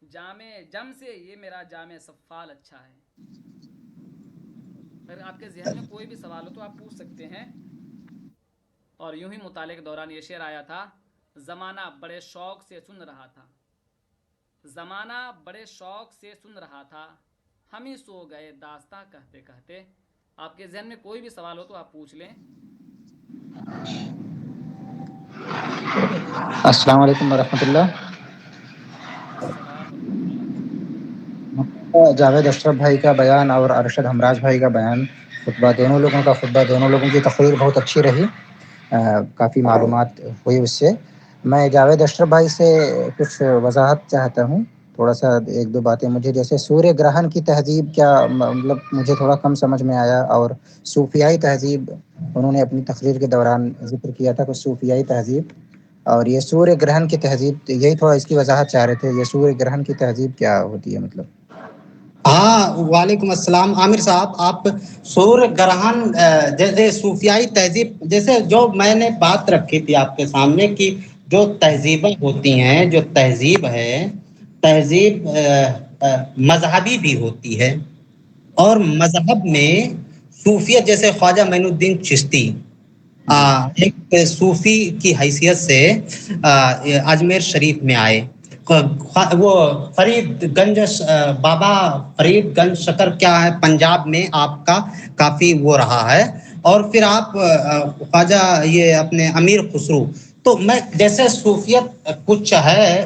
جامع جم سے یہ میرا جامع سفال اچھا ہے. اگر آپ کے ذہن میں کوئی بھی سوال ہو تو آپ پوچھ سکتے ہیں. اور یوں ہی مطالعے کے دوران یہ شعر آیا تھا، زمانہ بڑے شوق سے سن رہا تھا، زمانہ بڑے شوق سے سن رہا تھا، ہم ہی سو گئے داستاں کہتے کہتے. آپ کے ذہن میں کوئی بھی سوال ہو تو آپ پوچھ لیں. السلام علیکم ورحمۃ اللہ. السلام ورحمۃ اللہ. جاوید اشرف بھائی کا بیان اور ارشد ہمراز بھائی کا بیان، خطبہ دونوں لوگوں کی تقریر بہت اچھی رہی، کافی معلومات ہوئی اس سے. میں جاوید اشرف بھائی سے کچھ وضاحت چاہتا ہوں، تھوڑا سا 1-2 باتیں. مجھے جیسے سوریہ گرہن کی تہذیب کیا مطلب مجھے تھوڑا کم سمجھ میں آیا، اور صوفیائی تہذیب انہوں نے اپنی تقریر کے دوران ذکر کیا تھا، کچھ صوفیائی تہذیب اور یہ سوریہ گرہن کی تہذیب، یہی تھوڑا اس کی وضاحت چاہ رہے تھے. یہ سوریہ گرہن کی تہذیب کیا ہوتی ہے مطلب؟ ہاں، وعلیکم السلام عامر صاحب. آپ سوریہ گرہن جیسے صوفیائی تہذیب، جیسے جو میں نے بات رکھی تھی آپ کے سامنے کہ جو تہذیبیں ہوتی ہیں، جو تہذیب ہے، تہذیب مذہبی بھی ہوتی ہے، اور مذہب میں صوفیت، جیسے خواجہ معین الدین چشتی ایک صوفی کی حیثیت سے اجمیر شریف میں آئے. وہ فرید گنج، بابا فرید گنج شکر کیا ہے، پنجاب میں آپ کا کافی وہ رہا ہے. اور پھر آپ خواجہ یہ اپنے امیر خسرو. تو میں جیسے صوفیت کچھ ہے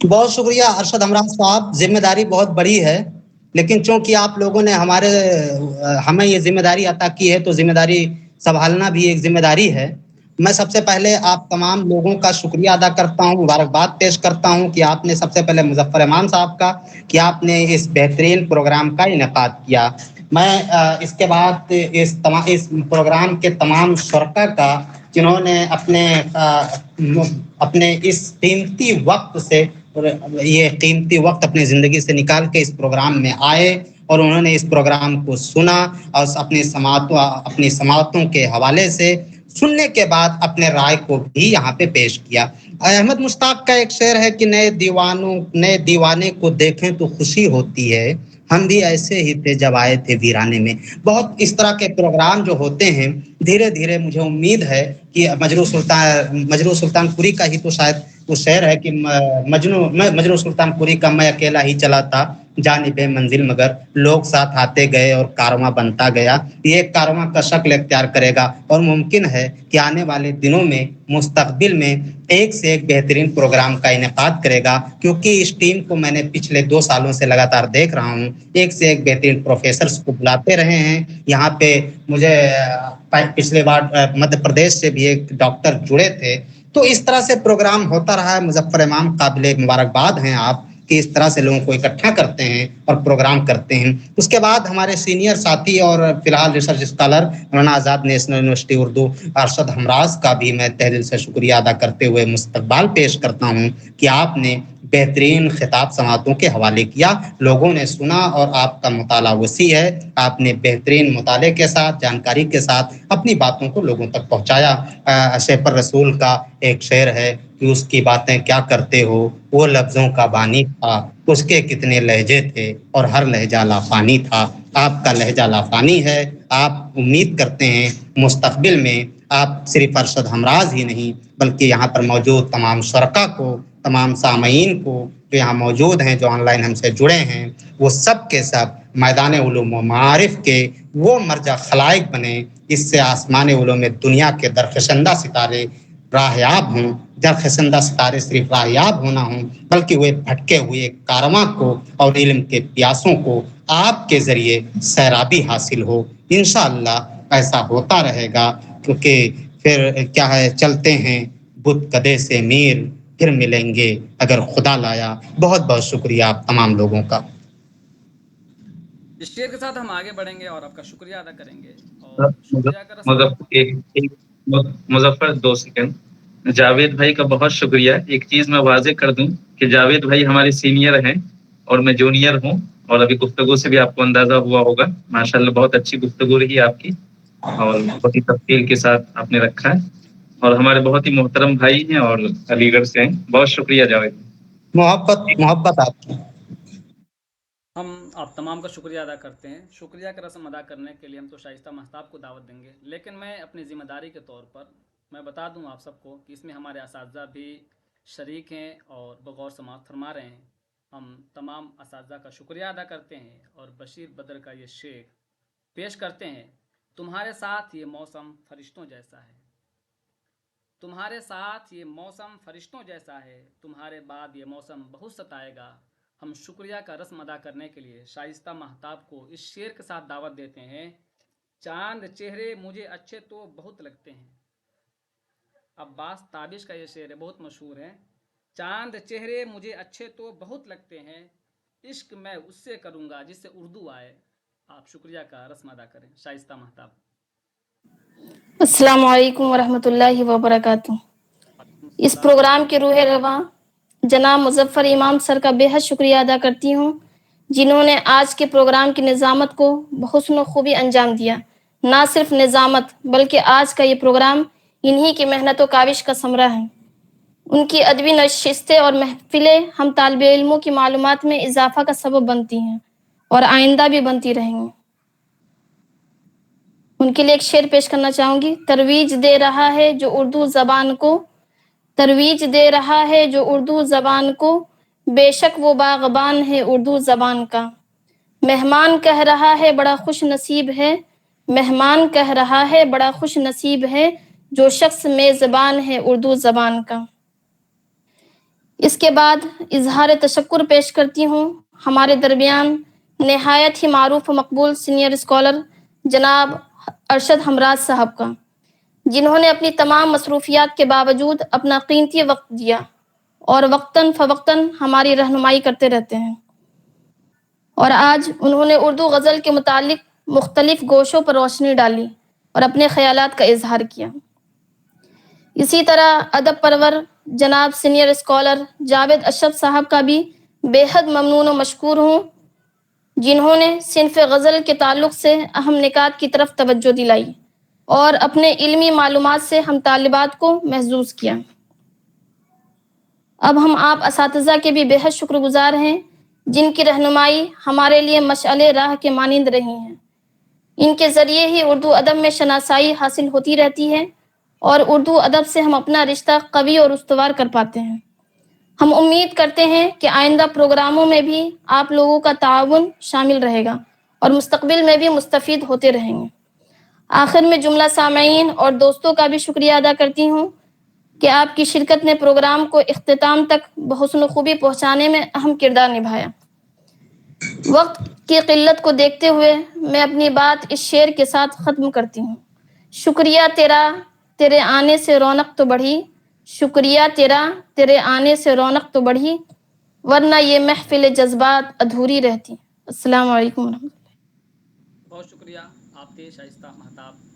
بہت شکریہ ارشد ہمراز صاحب. ذمہ داری بہت بڑی ہے، لیکن چونکہ آپ لوگوں نے ہمیں یہ ذمہ داری عطا کی ہے تو ذمہ داری سنبھالنا بھی ایک ذمہ داری ہے. میں سب سے پہلے آپ تمام لوگوں کا شکریہ ادا کرتا ہوں، مبارکباد پیش کرتا ہوں کہ آپ نے سب سے پہلے مظفر امام صاحب کا کہ آپ نے اس بہترین پروگرام کا انعقاد کیا. میں اس کے بعد اس پروگرام کے تمام شرکا کا جنہوں نے اپنے اس قیمتی وقت سے اپنی زندگی سے نکال کے اس پروگرام میں آئے اور انہوں نے اس پروگرام کو سنا اور اپنی سماعتوں کے حوالے سے سننے کے بعد اپنے رائے کو بھی یہاں پہ پیش کیا. احمد مشتاق کا ایک شعر ہے کہ نئے دیوانے کو دیکھیں تو خوشی ہوتی ہے، ہم بھی ایسے ہی تھے جب آئے تھے ویرانے میں. بہت اس طرح کے پروگرام جو ہوتے ہیں دھیرے دھیرے مجھے امید ہے کہ مجروح سلطان پوری کا ہی تو شاید وہ شعر ہے کہ مجروح سلطان پوری کا میں اکیلا ہی چلا تھا جانب منزل مگر لوگ ساتھ آتے گئے اور کارواں بنتا گیا. یہ ایک کارواں کا شکل اختیار کرے گا اور ممکن ہے کہ آنے والے دنوں میں مستقبل میں ایک سے ایک بہترین پروگرام کا انعقاد کرے گا، کیونکہ اس ٹیم کو میں نے پچھلے 2 سالوں سے لگاتار دیکھ رہا ہوں. ایک سے ایک بہترین پروفیسرز کو بلاتے رہے ہیں. یہاں پہ مجھے پچھلے بار مدھیہ پردیش سے بھی ایک ڈاکٹر جڑے تھے. تو اس طرح سے پروگرام ہوتا رہا ہے. مظفر امام قابل مبارکباد ہیں آپ کہ اس طرح سے لوگوں کو اکٹھا کرتے ہیں اور پروگرام کرتے ہیں. اس کے بعد ہمارے سینئر ساتھی اور فی الحال research scholar Maulana Azad national university Urdu Arshad ہمراز کا بھی میں تہ دل سے شکریہ ادا کرتے ہوئے مستقبال پیش کرتا ہوں کہ آپ نے بہترین خطاب سماعتوں کے حوالے کیا، لوگوں نے سنا اور آپ کا مطالعہ وسیع ہے. آپ نے بہترین مطالعے کے ساتھ جانکاری کے ساتھ اپنی باتوں کو لوگوں تک پہنچایا. شیفر رسول کا ایک شعر ہے کہ اس کی باتیں کیا کرتے ہو، وہ لفظوں کا بانی تھا، اس کے کتنے لہجے تھے اور ہر لہجہ لافانی تھا. آپ کا لہجہ لافانی ہے. آپ امید کرتے ہیں مستقبل میں آپ صرف ارشد ہمراز ہی نہیں بلکہ یہاں پر موجود تمام شرکا کو، تمام سامعین کو جو یہاں موجود ہیں، جو آن لائن ہم سے جڑے ہیں، وہ سب کے سب میدان علوم و معارف کے وہ مرجع خلائق بنے اس سے آسمان علوم دنیا کے درخشندہ ستارے راہیاب ہوں. درخشندہ ستارے صرف راہیاب ہونا ہوں بلکہ وہ بھٹکے ہوئے کارواں کو اور علم کے پیاسوں کو آپ کے ذریعے سیرابی حاصل ہو. انشاءاللہ ایسا ہوتا رہے گا، کیونکہ پھر کیا ہے، چلتے ہیں بت کدے سے میر پھر ملیں گے اگر خدا لایا. بہت بہت شکریہ آپ تمام لوگوں کا. اس شعر کے ساتھ ہم آگے بڑھیں گے اور آپ کا شکریہ ادا کریں گے اور شکریہ کا رسم مظفر 2 سیکنڈ. جاوید بھائی کا بہت شکریہ. ایک چیز میں واضح کر دوں کہ جاوید بھائی ہمارے سینئر ہیں اور میں جونیئر ہوں، اور ابھی گفتگو سے بھی آپ کو اندازہ ہوا ہوگا. ماشاءاللہ بہت اچھی گفتگو رہی آپ کی اور بہت ہی تفصیل کے ساتھ آپ نے رکھا ہے، اور ہمارے بہت ہی محترم بھائی ہیں اور علی گڑھ سے ہیں. بہت شکریہ جاوید. محبت آپ کی. ہم آپ تمام کا شکریہ ادا کرتے ہیں. شکریہ کا رسم ادا کرنے کے لیے ہم تو شائستہ مہتاب کو دعوت دیں گے، لیکن میں اپنی ذمہ داری کے طور پر میں بتا دوں آپ سب کو کہ اس میں ہمارے اساتذہ بھی شریک ہیں اور بغور سماعت فرما رہے ہیں. ہم تمام اساتذہ کا شکریہ ادا کرتے ہیں اور بشیر بدر کا یہ شعر پیش کرتے ہیں. تمہارے ساتھ یہ موسم فرشتوں جیسا ہے، تمہارے ساتھ یہ موسم فرشتوں جیسا ہے، تمہارے بعد یہ موسم بہت ستائے گا. ہم شکریہ کا رسم ادا کرنے کے لیے شائستہ مہتاب کو اس شعر کے ساتھ دعوت دیتے ہیں. چاند چہرے مجھے اچھے تو بہت لگتے ہیں. عباس تابش کا یہ شعر ہے، بہت مشہور ہے. چاند چہرے مجھے اچھے تو بہت لگتے ہیں، عشق میں اس سے کروں گا جس سے اردو آئے. آپ شکریہ کا رسم ادا کریں. شائستہ مہتاب. السلام علیکم ورحمۃ اللہ وبرکاتہ. اس پروگرام کے روح رواں جناب مظفر امام سر کا بے حد شکریہ ادا کرتی ہوں، جنہوں نے آج کے پروگرام کی نظامت کو بحسن و خوبی انجام دیا. نہ صرف نظامت بلکہ آج کا یہ پروگرام انہی کی محنت و کاوش کا ثمرہ ہے. ان کی ادبی نشستیں اور محفلیں ہم طالب علموں کی معلومات میں اضافہ کا سبب بنتی ہیں اور آئندہ بھی بنتی رہیں گی. ان کے لیے ایک شعر پیش کرنا چاہوں گی. ترویج دے رہا ہے جو اردو زبان کو، ترویج دے رہا ہے جو اردو زبان کو، بے شک وہ باغبان ہے اردو زبان کا. مہمان کہہ رہا ہے بڑا خوش نصیب ہے، مہمان کہہ رہا ہے بڑا خوش نصیب ہے، جو شخص میزبان ہے اردو زبان کا. اس کے بعد اظہار تشکر پیش کرتی ہوں ہمارے درمیان نہایت ہی معروف و مقبول سینئر اسکالر جناب ارشد ہمراز صاحب کا، جنہوں نے اپنی تمام مصروفیات کے باوجود اپنا قیمتی وقت دیا اور وقتاً فوقتاً ہماری رہنمائی کرتے رہتے ہیں، اور آج انہوں نے اردو غزل کے متعلق مختلف گوشوں پر روشنی ڈالی اور اپنے خیالات کا اظہار کیا۔ اسی طرح ادب پرور جناب سینئر اسکالر جاوید اشرف صاحب کا بھی بے حد ممنون و مشکور ہوں، جنہوں نے صنف غزل کے تعلق سے اہم نکات کی طرف توجہ دلائی اور اپنے علمی معلومات سے ہم طالبات کو محظوظ کیا۔ اب ہم آپ اساتذہ کے بھی بے حد شکر گزار ہیں، جن کی رہنمائی ہمارے لیے مشعل راہ کے مانند رہی ہیں۔ ان کے ذریعے ہی اردو ادب میں شناسائی حاصل ہوتی رہتی ہے اور اردو ادب سے ہم اپنا رشتہ قوی اور استوار کر پاتے ہیں۔ ہم امید کرتے ہیں کہ آئندہ پروگراموں میں بھی آپ لوگوں کا تعاون شامل رہے گا اور مستقبل میں بھی مستفید ہوتے رہیں گے۔ آخر میں جملہ سامعین اور دوستوں کا بھی شکریہ ادا کرتی ہوں کہ آپ کی شرکت نے پروگرام کو اختتام تک بحسن خوبی پہنچانے میں اہم کردار نبھایا۔ وقت کی قلت کو دیکھتے ہوئے میں اپنی بات اس شعر کے ساتھ ختم کرتی ہوں۔ شکریہ تیرا تیرے آنے سے رونق تو بڑھی، شکریہ تیرا تیرے آنے سے رونق تو بڑھی، ورنہ یہ محفل جذبات ادھوری رہتی۔ السلام علیکم ورحمۃ اللہ۔ بہت شکریہ آپ کے شائستہ محتاب۔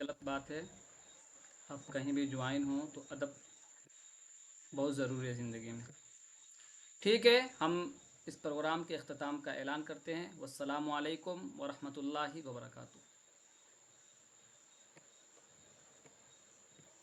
غلط بات ہے، آپ کہیں بھی جوائن ہوں تو ادب بہت ضروری ہے زندگی میں۔ ٹھیک ہے، ہم اس پروگرام کے اختتام کا اعلان کرتے ہیں۔ والسلام علیکم ورحمۃ اللہ وبرکاتہ۔